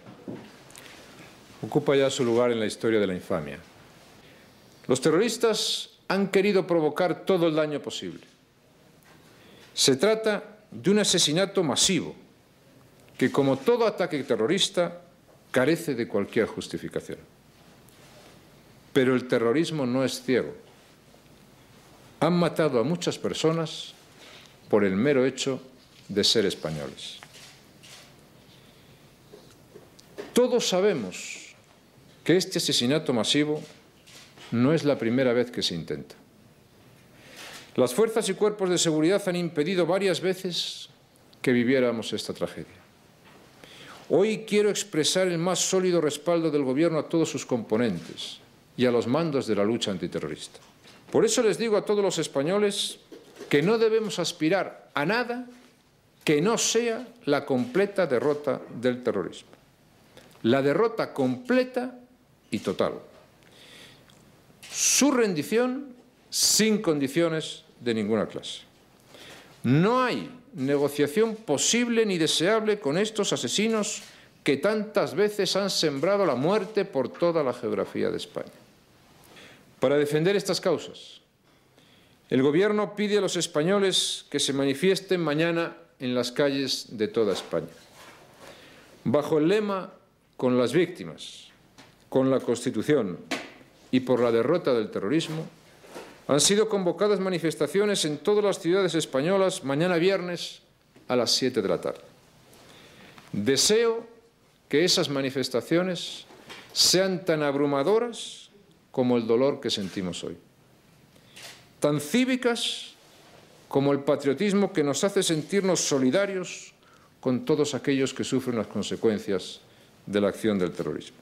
ocupa ya su lugar en la historia de la infamia. Los terroristas han querido provocar todo el daño posible. Se trata de un asesinato masivo que, como todo ataque terrorista, carece de cualquier justificación. Pero el terrorismo no es ciego. Han matado a muchas personas por el mero hecho de ser españoles. Todos sabemos que este asesinato masivo no es la primera vez que se intenta. Las fuerzas y cuerpos de seguridad han impedido varias veces que viviéramos esta tragedia. Hoy quiero expresar el más sólido respaldo del Gobierno a todos sus componentes y a los mandos de la lucha antiterrorista. Por eso les digo a todos los españoles que no debemos aspirar a nada que no sea la completa derrota del terrorismo. La derrota completa y total. Su rendición sin condiciones de ninguna clase. No hay negociación posible ni deseable con estos asesinos que tantas veces han sembrado la muerte por toda la geografía de España. Para defender estas causas, el Gobierno pide a los españoles que se manifiesten mañana en las calles de toda España, bajo el lema «Con las víctimas, con la Constitución y por la derrota del terrorismo». Han sido convocadas manifestaciones en todas las ciudades españolas mañana viernes a las 7 de la tarde. Deseo que esas manifestaciones sean tan abrumadoras como el dolor que sentimos hoy, tan cívicas como el patriotismo que nos hace sentirnos solidarios con todos aquellos que sufren las consecuencias de la acción del terrorismo.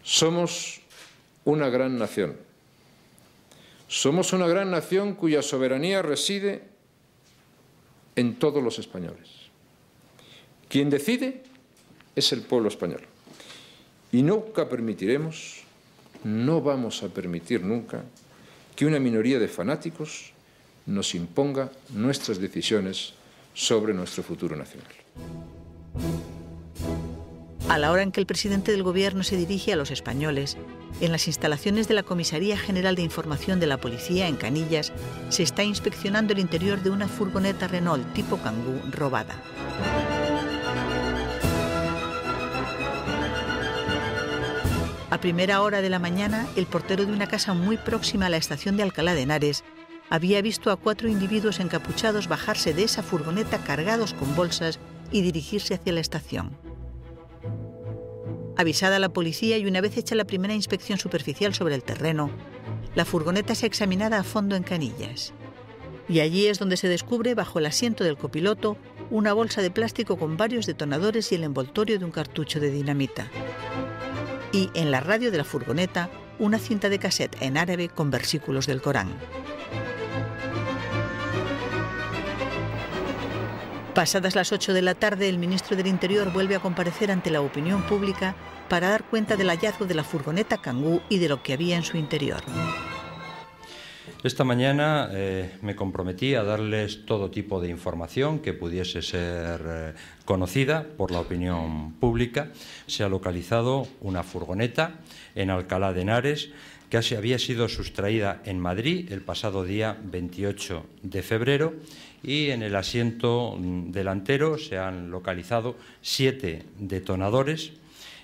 Somos una gran nación. Somos una gran nación cuya soberanía reside en todos los españoles. Quien decide es el pueblo español. Y nunca permitiremos, no vamos a permitir nunca, que una minoría de fanáticos nos imponga nuestras decisiones sobre nuestro futuro nacional. A la hora en que el presidente del Gobierno se dirige a los españoles, en las instalaciones de la Comisaría General de Información de la Policía en Canillas, se está inspeccionando el interior de una furgoneta Renault tipo Kangoo robada. A primera hora de la mañana, el portero de una casa muy próxima a la estación de Alcalá de Henares había visto a 4 individuos encapuchados bajarse de esa furgoneta cargados con bolsas y dirigirse hacia la estación. Avisada la policía y una vez hecha la primera inspección superficial sobre el terreno, la furgoneta es examinada a fondo en Canillas. Y allí es donde se descubre, bajo el asiento del copiloto, una bolsa de plástico con varios detonadores y el envoltorio de un cartucho de dinamita. Y en la radio de la furgoneta, una cinta de cassette en árabe con versículos del Corán. Pasadas las 8 de la tarde, el ministro del Interior vuelve a comparecer ante la opinión pública para dar cuenta del hallazgo de la furgoneta Kangoo y de lo que había en su interior. Esta mañana me comprometí a darles todo tipo de información que pudiese ser conocida por la opinión pública. Se ha localizado una furgoneta en Alcalá de Henares que había sido sustraída en Madrid el pasado día 28 de febrero y en el asiento delantero se han localizado 7 detonadores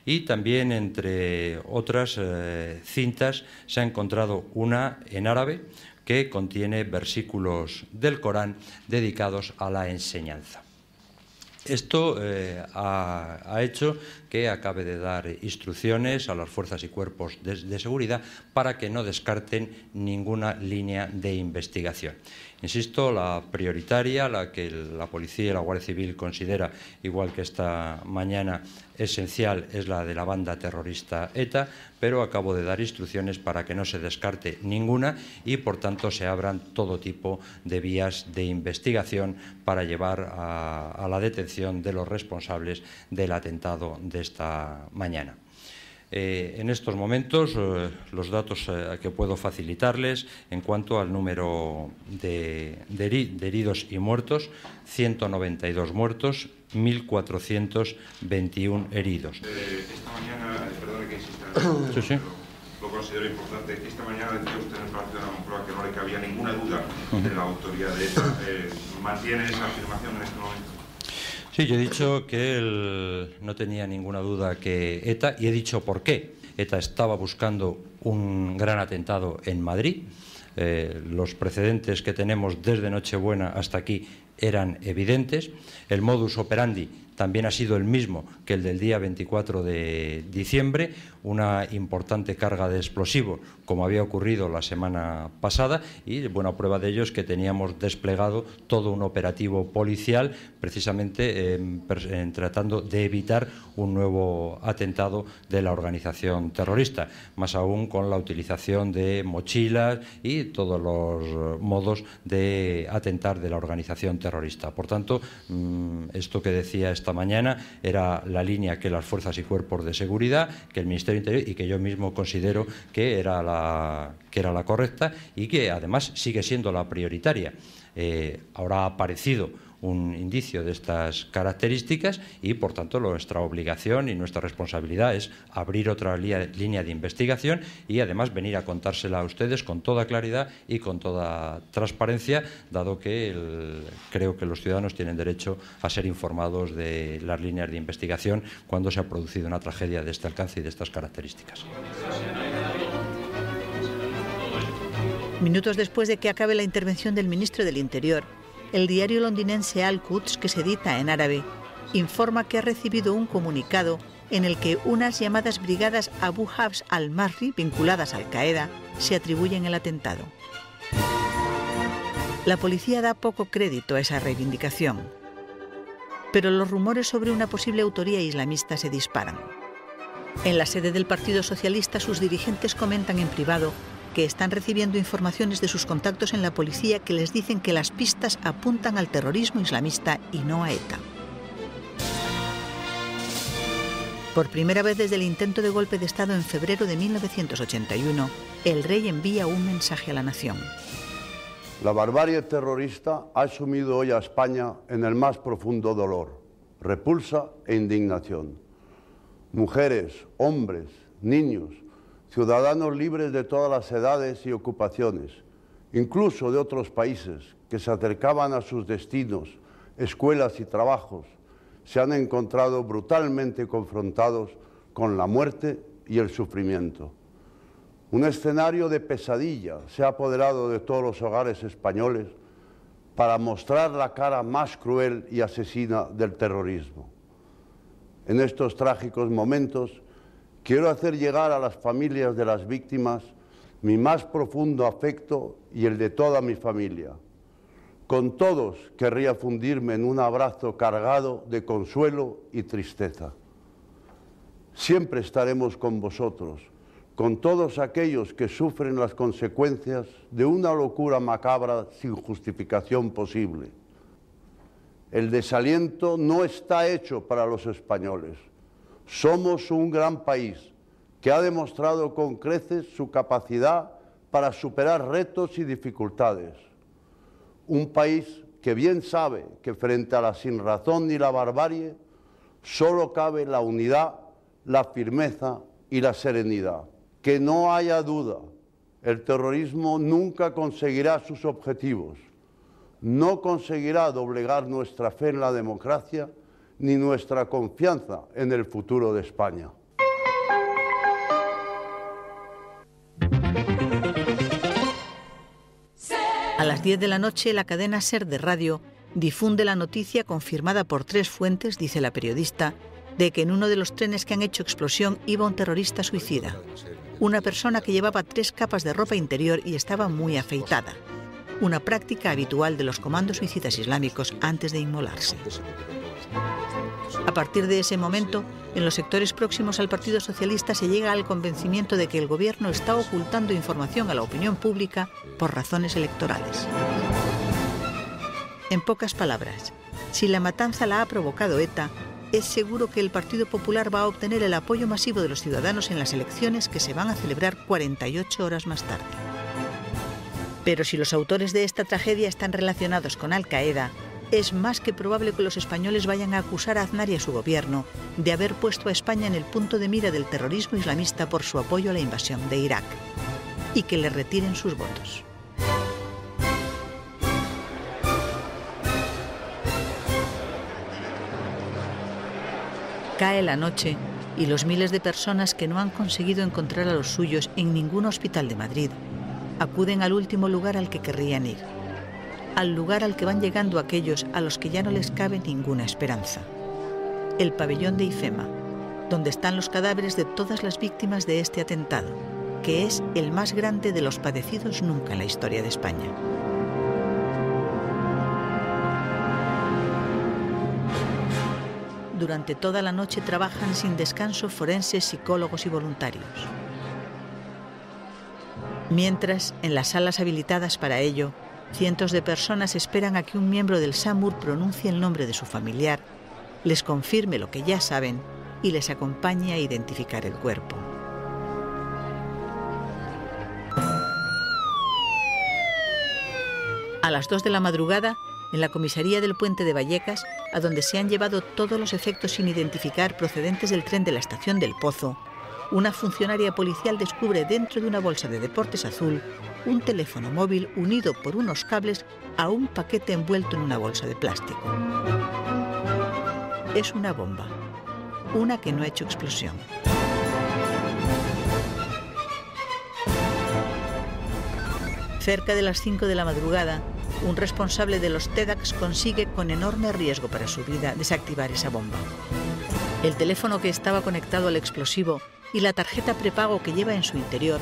y también, entre otras cintas, se ha encontrado una en árabe que contiene versículos del Corán dedicados a la enseñanza. Esto ha hecho que acabe de dar instrucciones a las fuerzas y cuerpos de seguridad para que no descarten ninguna línea de investigación. Insisto, la prioritaria, la que la policía y la Guardia Civil considera, igual que esta mañana, esencial, es la de la banda terrorista ETA, pero acabo de dar instrucciones para que no se descarte ninguna y, por tanto, se abran todo tipo de vías de investigación para llevar a la detención de los responsables del atentado de esta mañana. En estos momentos, los datos que puedo facilitarles en cuanto al número de heridos y muertos: 192 muertos, 1.421 heridos. Esta mañana, perdone que insista, sí, sí. Lo considero importante. Esta mañana decía usted en el Palacio de la Moncloa que no le cabía ninguna duda de la autoría de ETA. ¿Mantiene esa afirmación en este momento? Sí, yo he dicho que no tenía ninguna duda que ETA, y he dicho por qué. ETA estaba buscando un gran atentado en Madrid. Los precedentes que tenemos desde Nochebuena hasta aquí eran evidentes. El modus operandi también ha sido el mismo que el del día 24 de diciembre, una importante carga de explosivos, como había ocurrido la semana pasada, y buena prueba de ello es que teníamos desplegado todo un operativo policial precisamente tratando de evitar un nuevo atentado de la organización terrorista, más aún con la utilización de mochilas y todos los modos de atentar de la organización terrorista. Por tanto, esto que decía esta mañana era la línea que las fuerzas y cuerpos de seguridad, que el Ministerio del Interior y que yo mismo considero que era la correcta y que además sigue siendo la prioritaria. Ahora ha aparecido un indicio de estas características y, por tanto, nuestra obligación y nuestra responsabilidad es abrir otra línea de investigación y, además, venir a contársela a ustedes con toda claridad y con toda transparencia, dado que creo que los ciudadanos tienen derecho a ser informados de las líneas de investigación cuando se ha producido una tragedia de este alcance y de estas características. Minutos después de que acabe la intervención del ministro del Interior, el diario londinense Al-Quds, que se edita en árabe, informa que ha recibido un comunicado en el que unas llamadas brigadas Abu Hafs al-Marri, vinculadas a Al-Qaeda, se atribuyen el atentado. La policía da poco crédito a esa reivindicación, pero los rumores sobre una posible autoría islamista se disparan. En la sede del Partido Socialista, sus dirigentes comentan en privado que están recibiendo informaciones de sus contactos en la policía que les dicen que las pistas apuntan al terrorismo islamista y no a ETA. Por primera vez desde el intento de golpe de Estado en febrero de 1981, el rey envía un mensaje a la nación. La barbarie terrorista ha sumido hoy a España en el más profundo dolor, repulsa e indignación. Mujeres, hombres, niños, ciudadanos libres de todas las edades y ocupaciones, incluso de otros países que se acercaban a sus destinos, escuelas y trabajos, se han encontrado brutalmente confrontados con la muerte y el sufrimiento. Un escenario de pesadilla se ha apoderado de todos los hogares españoles para mostrar la cara más cruel y asesina del terrorismo. En estos trágicos momentos Quiero hacer llegar a las familias de las víctimas mi más profundo afecto y el de toda mi familia. Con todos querría fundirme en un abrazo cargado de consuelo y tristeza. Siempre estaremos con vosotros, con todos aquellos que sufren las consecuencias de una locura macabra sin justificación posible. El desaliento no está hecho para los españoles. Somos un gran país que ha demostrado con creces su capacidad para superar retos y dificultades. Un país que bien sabe que frente a la sinrazón y la barbarie solo cabe la unidad, la firmeza y la serenidad. Que no haya duda, el terrorismo nunca conseguirá sus objetivos, no conseguirá doblegar nuestra fe en la democracia ni nuestra confianza en el futuro de España. A las 10 de la noche, la cadena SER de radio difunde la noticia confirmada por 3 fuentes, dice la periodista, de que en uno de los trenes que han hecho explosión iba un terrorista suicida. Una persona que llevaba 3 capas de ropa interior y estaba muy afeitada. Una práctica habitual de los comandos suicidas islámicos antes de inmolarse. A partir de ese momento, en los sectores próximos al Partido Socialista se llega al convencimiento de que el gobierno está ocultando información a la opinión pública por razones electorales. En pocas palabras, si la matanza la ha provocado ETA, es seguro que el Partido Popular va a obtener el apoyo masivo de los ciudadanos en las elecciones que se van a celebrar 48 horas más tarde. Pero si los autores de esta tragedia están relacionados con Al-Qaeda, es más que probable que los españoles vayan a acusar a Aznar y a su gobierno de haber puesto a España en el punto de mira del terrorismo islamista por su apoyo a la invasión de Irak, y que le retiren sus votos. Cae la noche y los miles de personas que no han conseguido encontrar a los suyos en ningún hospital de Madrid acuden al último lugar al que querrían ir, al lugar al que van llegando aquellos a los que ya no les cabe ninguna esperanza. El pabellón de IFEMA, donde están los cadáveres de todas las víctimas de este atentado, que es el más grande de los padecidos nunca en la historia de España. Durante toda la noche trabajan sin descanso forenses, psicólogos y voluntarios. Mientras, en las salas habilitadas para ello, cientos de personas esperan a que un miembro del SAMUR pronuncie el nombre de su familiar, les confirme lo que ya saben y les acompañe a identificar el cuerpo. A las 2 de la madrugada, en la comisaría del Puente de Vallecas, a donde se han llevado todos los efectos sin identificar procedentes del tren de la estación del Pozo, una funcionaria policial descubre dentro de una bolsa de deportes azul un teléfono móvil unido por unos cables a un paquete envuelto en una bolsa de plástico. Es una bomba, una que no ha hecho explosión. Cerca de las 5 de la madrugada, un responsable de los TEDx consigue, con enorme riesgo para su vida, desactivar esa bomba. El teléfono que estaba conectado al explosivo y la tarjeta prepago que lleva en su interior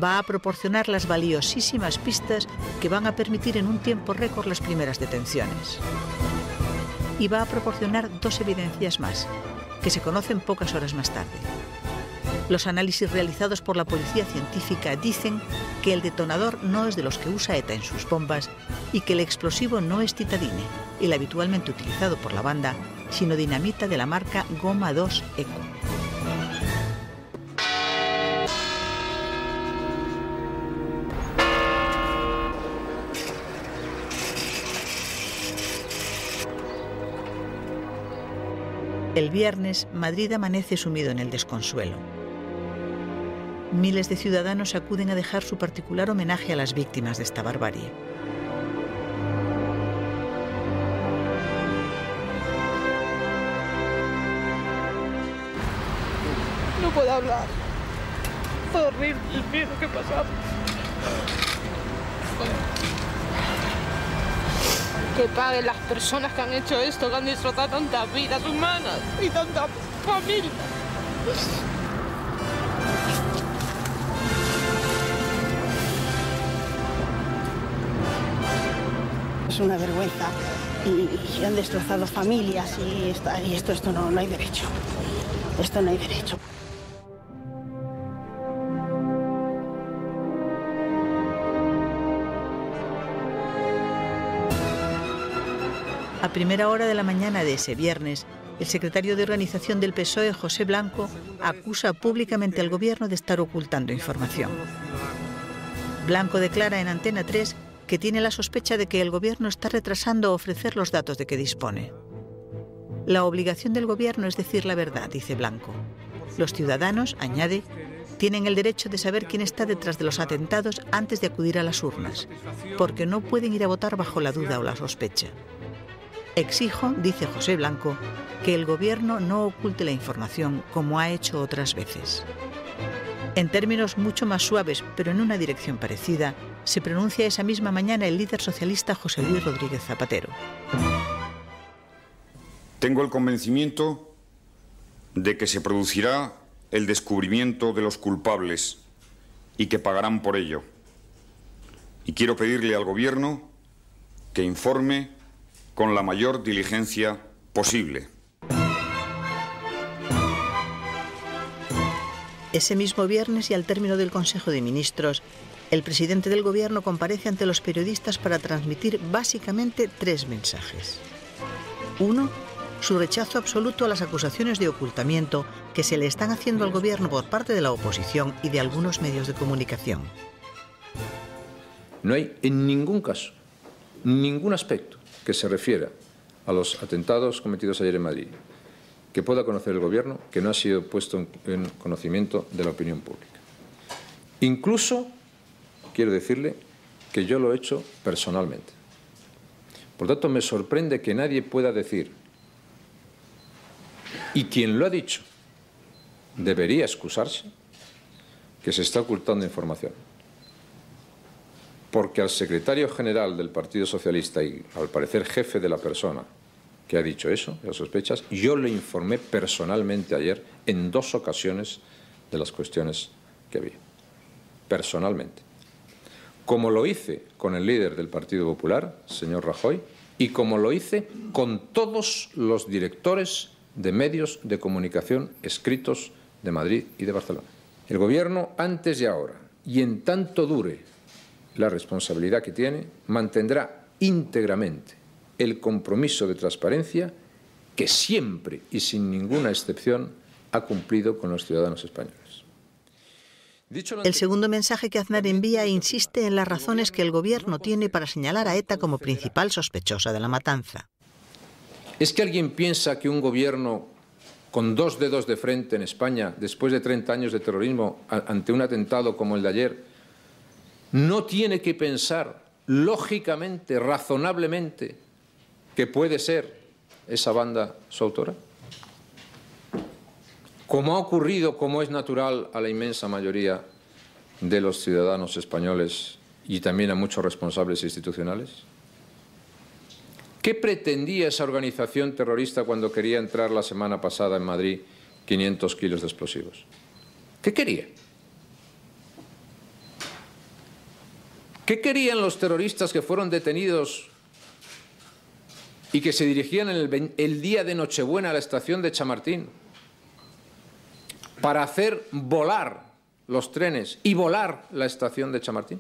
va a proporcionar las valiosísimas pistas que van a permitir en un tiempo récord las primeras detenciones. Y va a proporcionar 2 evidencias más, que se conocen pocas horas más tarde. Los análisis realizados por la policía científica dicen que el detonador no es de los que usa ETA en sus bombas y que el explosivo no es titadine, el habitualmente utilizado por la banda, sino dinamita de la marca Goma 2 Eco. El viernes, Madrid amanece sumido en el desconsuelo. Miles de ciudadanos acuden a dejar su particular homenaje a las víctimas de esta barbarie. No puedo hablar. Fue horrible el miedo que pasaba. Que paguen las personas que han hecho esto, que han destrozado tantas vidas humanas y tantas familias. una vergüenza y han destrozado familias y esto no hay derecho. Esto no hay derecho. A primera hora de la mañana de ese viernes, el secretario de Organización del PSOE, José Blanco, acusa públicamente al gobierno de estar ocultando información. Blanco declara en Antena 3 que tiene la sospecha de que el gobierno está retrasando ofrecer los datos de que dispone. La obligación del gobierno es decir la verdad, dice Blanco. Los ciudadanos, añade, tienen el derecho de saber quién está detrás de los atentados antes de acudir a las urnas, porque no pueden ir a votar bajo la duda o la sospecha. Exijo, dice José Blanco, que el gobierno no oculte la información como ha hecho otras veces. En términos mucho más suaves, pero en una dirección parecida, se pronuncia esa misma mañana el líder socialista José Luis Rodríguez Zapatero. Tengo el convencimiento de que se producirá el descubrimiento de los culpables y que pagarán por ello. Y quiero pedirle al gobierno que informe con la mayor diligencia posible. Ese mismo viernes y al término del Consejo de Ministros, el presidente del Gobierno comparece ante los periodistas para transmitir básicamente 3 mensajes. 1. Su rechazo absoluto a las acusaciones de ocultamiento que se le están haciendo al Gobierno por parte de la oposición y de algunos medios de comunicación. No hay en ningún caso, ningún aspecto que se refiera a los atentados cometidos ayer en Madrid, que pueda conocer el Gobierno, que no ha sido puesto en conocimiento de la opinión pública. Incluso, quiero decirle, que yo lo he hecho personalmente. Por tanto, me sorprende que nadie pueda decir, y quien lo ha dicho debería excusarse, que se está ocultando información. Porque al secretario general del Partido Socialista y, al parecer, jefe de la persona que ha dicho eso, las sospechas, yo le informé personalmente ayer en 2 ocasiones de las cuestiones que había. Personalmente. Como lo hice con el líder del Partido Popular, señor Rajoy, y como lo hice con todos los directores de medios de comunicación escritos de Madrid y de Barcelona. El Gobierno, antes y ahora, y en tanto dure la responsabilidad que tiene, mantendrá íntegramente el compromiso de transparencia que siempre y sin ninguna excepción ha cumplido con los ciudadanos españoles. El segundo mensaje que Aznar envía insiste en las razones que el gobierno tiene para señalar a ETA como principal sospechosa de la matanza. ¿Es que alguien piensa que un gobierno con 2 dedos de frente en España, después de 30 años de terrorismo, ante un atentado como el de ayer, no tiene que pensar lógicamente, razonablemente, que puede ser esa banda su autora? Como ha ocurrido, como es natural a la inmensa mayoría de los ciudadanos españoles y también a muchos responsables institucionales. ¿Qué pretendía esa organización terrorista cuando quería entrar la semana pasada en Madrid 500 kilos de explosivos? ¿Qué quería? ¿Qué querían los terroristas que fueron detenidos y que se dirigían el día de Nochebuena a la estación de Chamartín para hacer volar los trenes y volar la estación de Chamartín?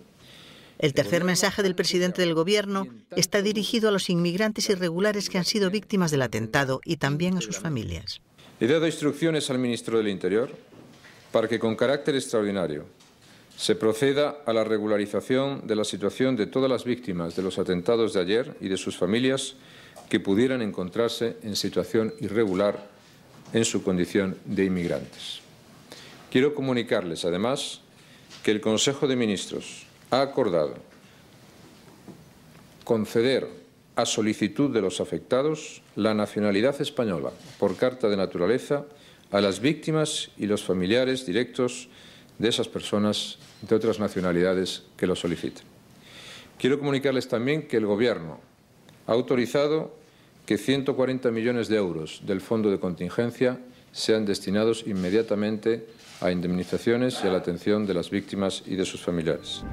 El tercer mensaje del presidente del Gobierno está dirigido a los inmigrantes irregulares que han sido víctimas del atentado y también a sus familias. He dado instrucciones al ministro del Interior para que con carácter extraordinario se proceda a la regularización de la situación de todas las víctimas de los atentados de ayer y de sus familias que pudieran encontrarse en situación irregular en su condición de inmigrantes. Quiero comunicarles, además, que el Consejo de Ministros ha acordado conceder, a solicitud de los afectados, la nacionalidad española por carta de naturaleza a las víctimas y los familiares directos de esas personas de otras nacionalidades que lo soliciten. Quiero comunicarles también que el Gobierno ha autorizado que 140 millones de euros del Fondo de Contingencia sean destinados inmediatamente a indemnizaciones y a la atención de las víctimas y de sus familiares.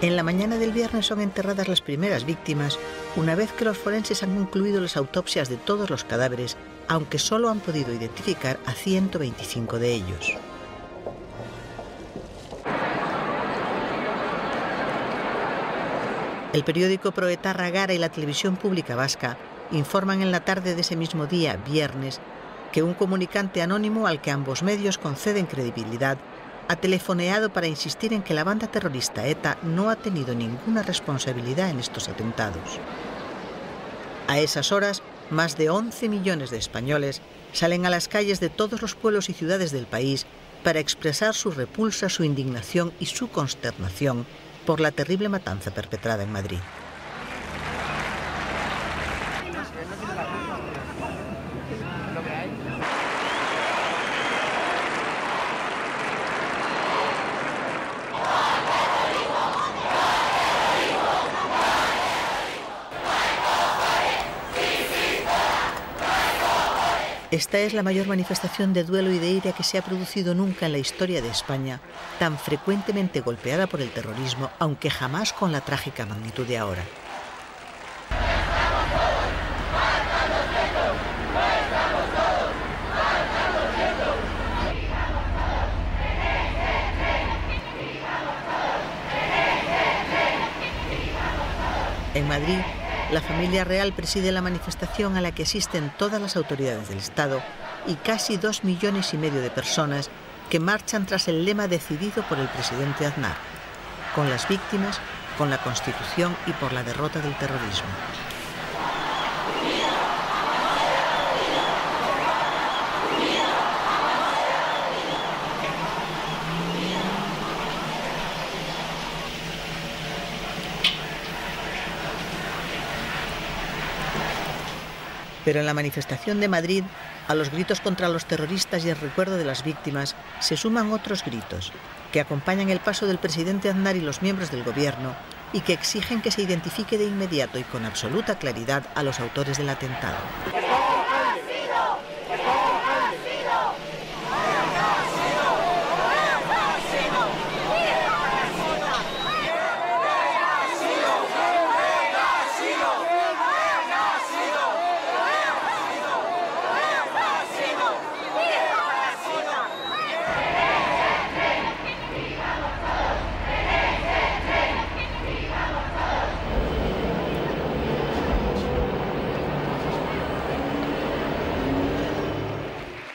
En la mañana del viernes son enterradas las primeras víctimas, una vez que los forenses han concluido las autopsias de todos los cadáveres, aunque solo han podido identificar a 125 de ellos. El periódico proetarra Gara y la televisión pública vasca informan en la tarde de ese mismo día, viernes, que un comunicante anónimo al que ambos medios conceden credibilidad ha telefoneado para insistir en que la banda terrorista ETA no ha tenido ninguna responsabilidad en estos atentados. A esas horas, más de 11 millones de españoles salen a las calles de todos los pueblos y ciudades del país para expresar su repulsa, su indignación y su consternación por la terrible matanza perpetrada en Madrid. Esta es la mayor manifestación de duelo y de ira que se ha producido nunca en la historia de España, tan frecuentemente golpeada por el terrorismo, aunque jamás con la trágica magnitud de ahora. En Madrid, la familia real preside la manifestación a la que asisten todas las autoridades del Estado y casi 2,5 millones de personas que marchan tras el lema decidido por el presidente Aznar: con las víctimas, con la Constitución y por la derrota del terrorismo. Pero en la manifestación de Madrid, a los gritos contra los terroristas y el recuerdo de las víctimas, se suman otros gritos que acompañan el paso del presidente Aznar y los miembros del gobierno y que exigen que se identifique de inmediato y con absoluta claridad a los autores del atentado.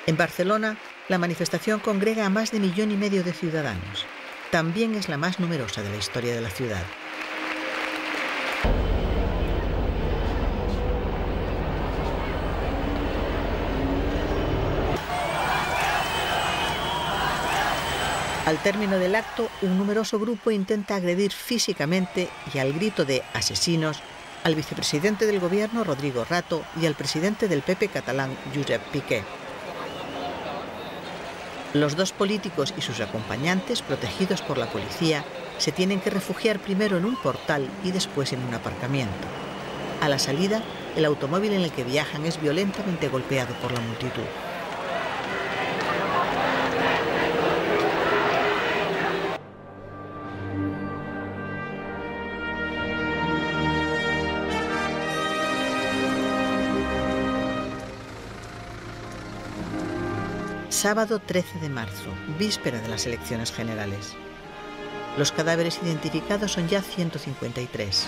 En Barcelona, la manifestación congrega a más de 1,5 millones de ciudadanos. También es la más numerosa de la historia de la ciudad. Al término del acto, un numeroso grupo intenta agredir físicamente y al grito de «asesinos» al vicepresidente del gobierno, Rodrigo Rato, y al presidente del PP catalán, Josep Piqué. Los dos políticos y sus acompañantes, protegidos por la policía, se tienen que refugiar primero en un portal y después en un aparcamiento. A la salida, el automóvil en el que viajan es violentamente golpeado por la multitud. Sábado 13 de marzo, víspera de las elecciones generales. Los cadáveres identificados son ya 153.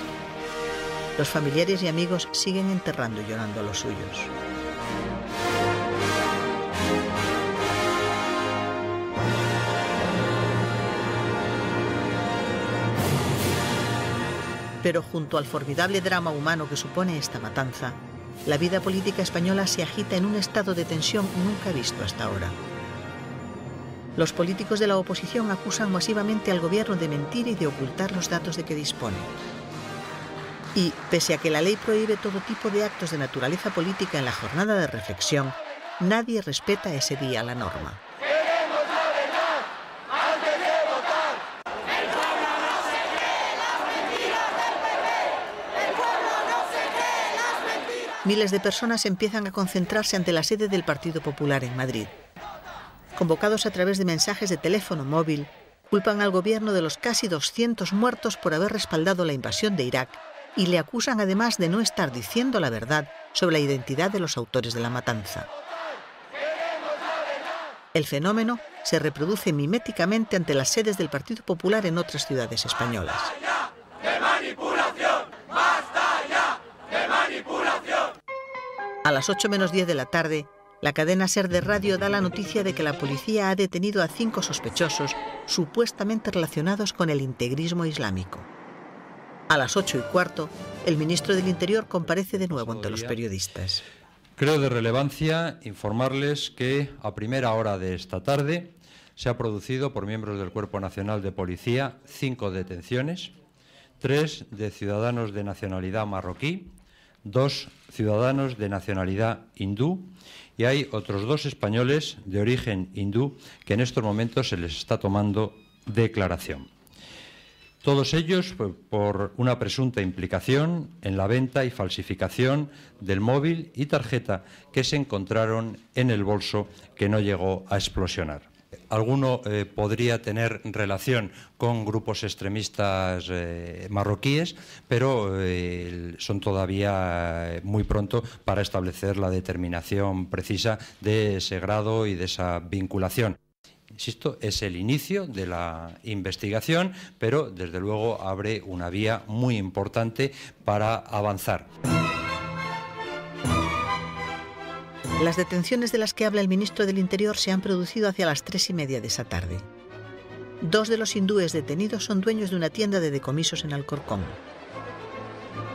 Los familiares y amigos siguen enterrando y llorando a los suyos. Pero junto al formidable drama humano que supone esta matanza, la vida política española se agita en un estado de tensión nunca visto hasta ahora. Los políticos de la oposición acusan masivamente al gobierno de mentir y de ocultar los datos de que dispone. Y, pese a que la ley prohíbe todo tipo de actos de naturaleza política en la jornada de reflexión, nadie respeta ese día la norma. Miles de personas empiezan a concentrarse ante la sede del Partido Popular en Madrid. Convocados a través de mensajes de teléfono móvil, Culpan al gobierno de los casi 200 muertos por haber respaldado la invasión de Irak y le acusan además de no estar diciendo la verdad sobre la identidad de los autores de la matanza. El fenómeno se reproduce miméticamente ante las sedes del Partido Popular en otras ciudades españolas. A las 8 menos 10 de la tarde, la cadena SER de radio da la noticia de que la policía ha detenido a 5 sospechosos supuestamente relacionados con el integrismo islámico. A las 8:15, el ministro del Interior comparece de nuevo ante los periodistas. Creo de relevancia informarles que a primera hora de esta tarde se ha producido por miembros del Cuerpo Nacional de Policía 5 detenciones, 3 de ciudadanos de nacionalidad marroquí, 2 ciudadanos de nacionalidad hindú y hay otros 2 españoles de origen hindú que en estos momentos se les está tomando declaración. Todos ellos por una presunta implicación en la venta y falsificación del móvil y tarjeta que se encontraron en el bolso que no llegó a explosionar. Alguno podría tener relación con grupos extremistas marroquíes, pero son todavía muy pronto para establecer la determinación precisa de ese grado y de esa vinculación. Insisto, es el inicio de la investigación, pero desde luego abre una vía muy importante para avanzar. Las detenciones de las que habla el ministro del Interior se han producido hacia las 3:30 de esa tarde. 2 de los hindúes detenidos son dueños de una tienda de decomisos en Alcorcón.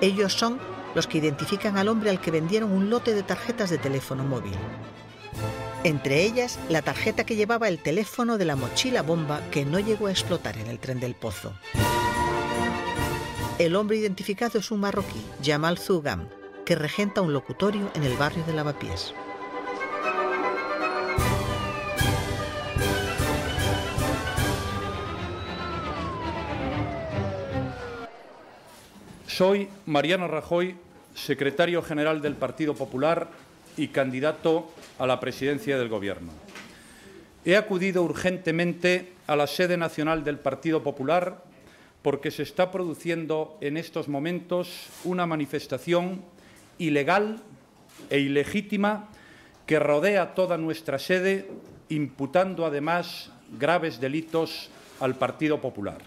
Ellos son los que identifican al hombre al que vendieron un lote de tarjetas de teléfono móvil. Entre ellas, la tarjeta que llevaba el teléfono de la mochila bomba que no llegó a explotar en el tren del Pozo. El hombre identificado es un marroquí, Jamal Zougam, que regenta un locutorio en el barrio de Lavapiés. Soy Mariano Rajoy, secretario general del Partido Popular y candidato a la presidencia del Gobierno. He acudido urgentemente a la sede nacional del Partido Popular porque se está produciendo en estos momentos una manifestación ilegal e ilegítima que rodea toda nuestra sede, imputando además graves delitos al Partido Popular.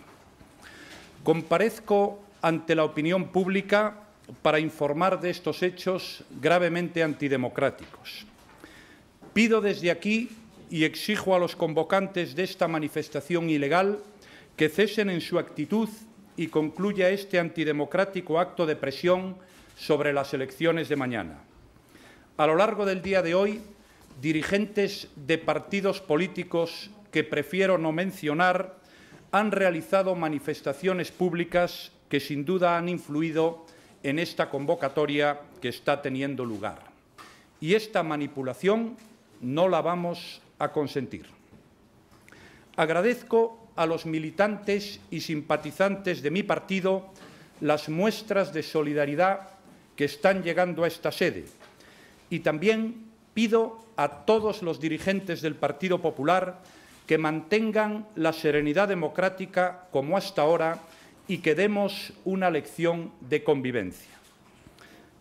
Comparezco ante la opinión pública para informar de estos hechos gravemente antidemocráticos. Pido desde aquí y exijo a los convocantes de esta manifestación ilegal que cesen en su actitud y concluya este antidemocrático acto de presión sobre las elecciones de mañana. A lo largo del día de hoy, dirigentes de partidos políticos que prefiero no mencionar han realizado manifestaciones públicas que sin duda han influido en esta convocatoria que está teniendo lugar. Y esta manipulación no la vamos a consentir. Agradezco a los militantes y simpatizantes de mi partido las muestras de solidaridad que están llegando a esta sede y también pido a todos los dirigentes del Partido Popular que mantengan la serenidad democrática como hasta ahora y que demos una lección de convivencia.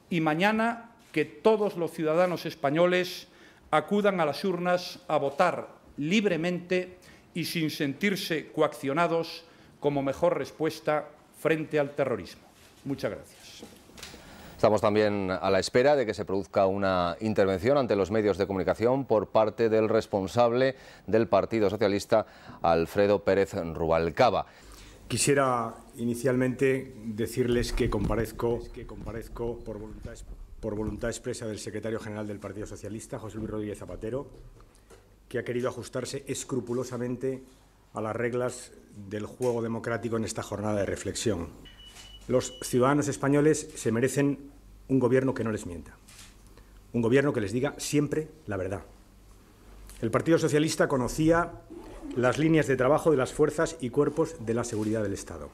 Y mañana que todos los ciudadanos españoles acudan a las urnas a votar libremente y sin sentirse coaccionados como mejor respuesta frente al terrorismo. Muchas gracias. Estamos también a la espera de que se produzca una intervención ante los medios de comunicación por parte del responsable del Partido Socialista, Alfredo Pérez Rubalcaba. Quisiera inicialmente decirles que comparezco por voluntad expresa del secretario general del Partido Socialista, José Luis Rodríguez Zapatero, que ha querido ajustarse escrupulosamente a las reglas del juego democrático en esta jornada de reflexión. Los ciudadanos españoles se merecen un gobierno que no les mienta, un gobierno que les diga siempre la verdad. El Partido Socialista conocía las líneas de trabajo de las fuerzas y cuerpos de la seguridad del Estado.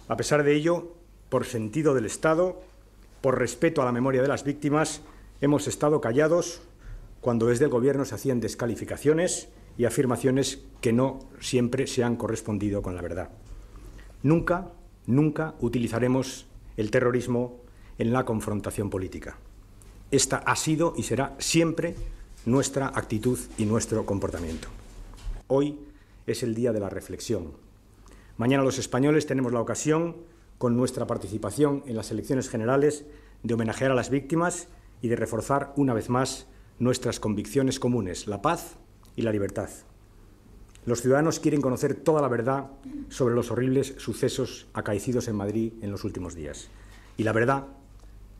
A pesar de ello, por sentido del Estado, por respeto a la memoria de las víctimas, hemos estado callados cuando desde el Gobierno se hacían descalificaciones y afirmaciones que no siempre se han correspondido con la verdad. Nunca utilizaremos el terrorismo en la confrontación política. Esta ha sido y será siempre nuestra actitud y nuestro comportamiento. Hoy es el día de la reflexión. Mañana los españoles tenemos la ocasión, con nuestra participación en las elecciones generales, de homenajear a las víctimas y de reforzar una vez más nuestras convicciones comunes, la paz y la libertad. Los ciudadanos quieren conocer toda la verdad sobre los horribles sucesos acaecidos en Madrid en los últimos días. Y la verdad,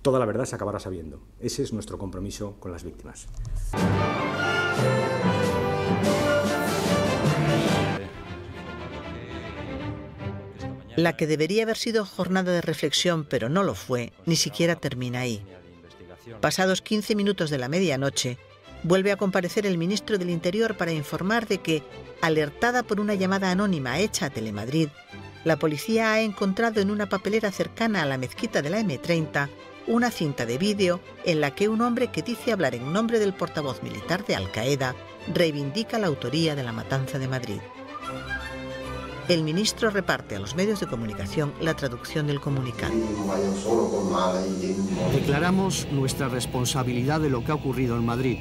toda la verdad se acabará sabiendo. Ese es nuestro compromiso con las víctimas. La que debería haber sido jornada de reflexión, pero no lo fue, ni siquiera termina ahí. Pasados 15 minutos de la medianoche, vuelve a comparecer el ministro del Interior para informar de que, alertada por una llamada anónima hecha a Telemadrid, la policía ha encontrado en una papelera cercana a la mezquita de la M30 una cinta de vídeo en la que un hombre que dice hablar en nombre del portavoz militar de Al-Qaeda reivindica la autoría de la matanza de Madrid. El ministro reparte a los medios de comunicación la traducción del comunicado. Declaramos nuestra responsabilidad de lo que ha ocurrido en Madrid,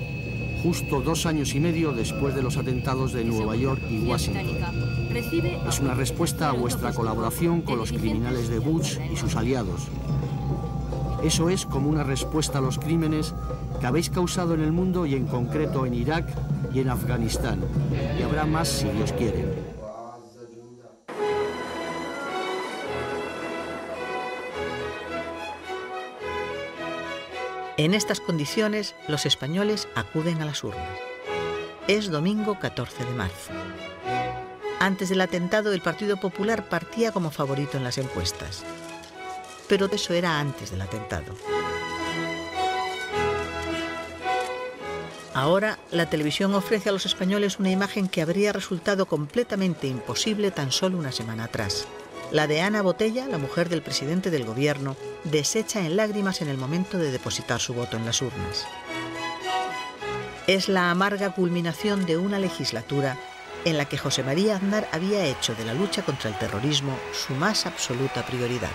justo 2 años y medio después de los atentados de Nueva York y Washington. Es una respuesta a vuestra colaboración con los criminales de Bush y sus aliados. Eso es como una respuesta a los crímenes que habéis causado en el mundo y en concreto en Irak y en Afganistán. Y habrá más si Dios quiere. En estas condiciones, los españoles acuden a las urnas. Es domingo 14 de marzo. Antes del atentado, el Partido Popular partía como favorito en las encuestas. Pero eso era antes del atentado. Ahora, la televisión ofrece a los españoles una imagen que habría resultado completamente imposible tan solo una semana atrás. La de Ana Botella, la mujer del presidente del gobierno, deshecha en lágrimas en el momento de depositar su voto en las urnas. Es la amarga culminación de una legislatura en la que José María Aznar había hecho de la lucha contra el terrorismo su más absoluta prioridad.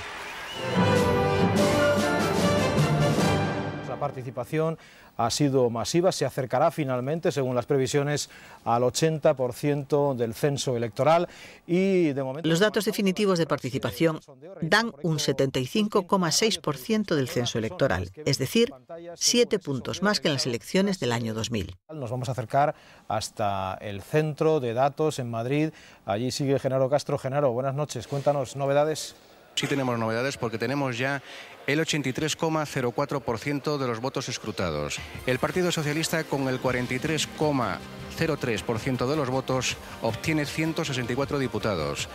La participación ha sido masiva, se acercará finalmente, según las previsiones, al 80% del censo electoral y de momento... Los datos definitivos de participación dan un 75,6% del censo electoral, es decir, 7 puntos más que en las elecciones del año 2000. Nos vamos a acercar hasta el centro de datos en Madrid. Allí sigue Genaro Castro. Genaro, buenas noches. Cuéntanos novedades. Sí tenemos novedades porque tenemos ya el 83,04% de los votos escrutados. El Partido Socialista, con el 43,03% de los votos, obtiene 164 diputados.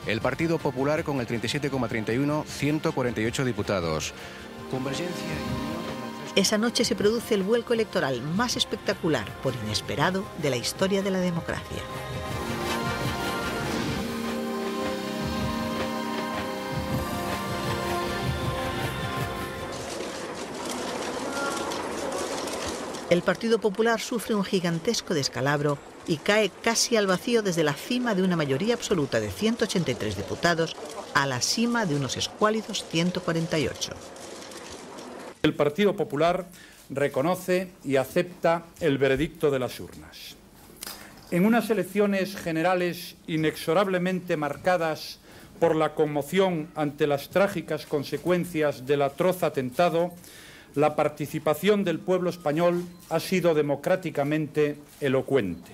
El Partido Popular, con el 37,31%, 148 diputados. Convergencia y... Esa noche se produce el vuelco electoral más espectacular, por inesperado, de la historia de la democracia. El Partido Popular sufre un gigantesco descalabro y cae casi al vacío desde la cima de una mayoría absoluta de 183 diputados a la cima de unos escuálidos 148. El Partido Popular reconoce y acepta el veredicto de las urnas. En unas elecciones generales inexorablemente marcadas por la conmoción ante las trágicas consecuencias del atroz atentado, la participación del pueblo español ha sido democráticamente elocuente.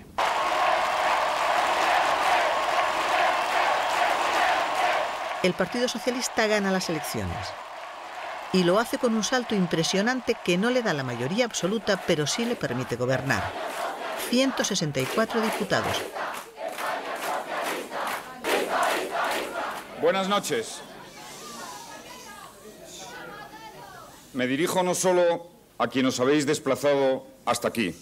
El Partido Socialista gana las elecciones y lo hace con un salto impresionante que no le da la mayoría absoluta, pero sí le permite gobernar. 164 diputados. Buenas noches. Me dirijo no solo a quienes os habéis desplazado hasta aquí,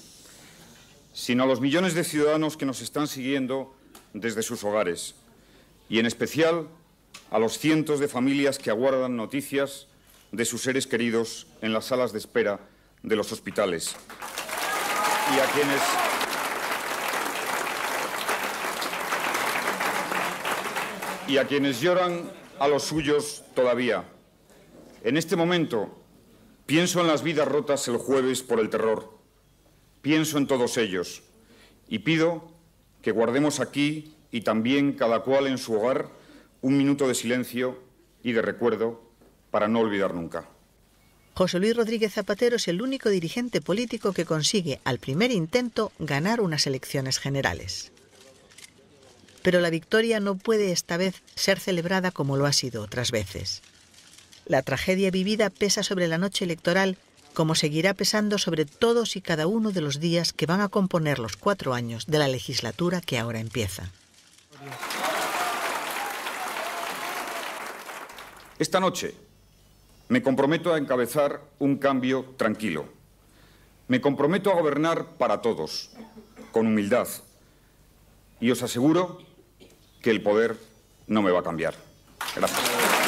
sino a los millones de ciudadanos que nos están siguiendo desde sus hogares, y en especial a los cientos de familias que aguardan noticias de sus seres queridos en las salas de espera de los hospitales, y a quienes y a quienes lloran a los suyos todavía. En este momento pienso en las vidas rotas el jueves por el terror. Pienso en todos ellos y pido que guardemos aquí y también cada cual en su hogar un minuto de silencio y de recuerdo para no olvidar nunca. José Luis Rodríguez Zapatero es el único dirigente político que consigue, al primer intento, ganar unas elecciones generales. Pero la victoria no puede esta vez ser celebrada como lo ha sido otras veces. La tragedia vivida pesa sobre la noche electoral, como seguirá pesando sobre todos y cada uno de los días que van a componer los 4 años de la legislatura que ahora empieza. Esta noche me comprometo a encabezar un cambio tranquilo. Me comprometo a gobernar para todos, con humildad. Y os aseguro que el poder no me va a cambiar. Gracias.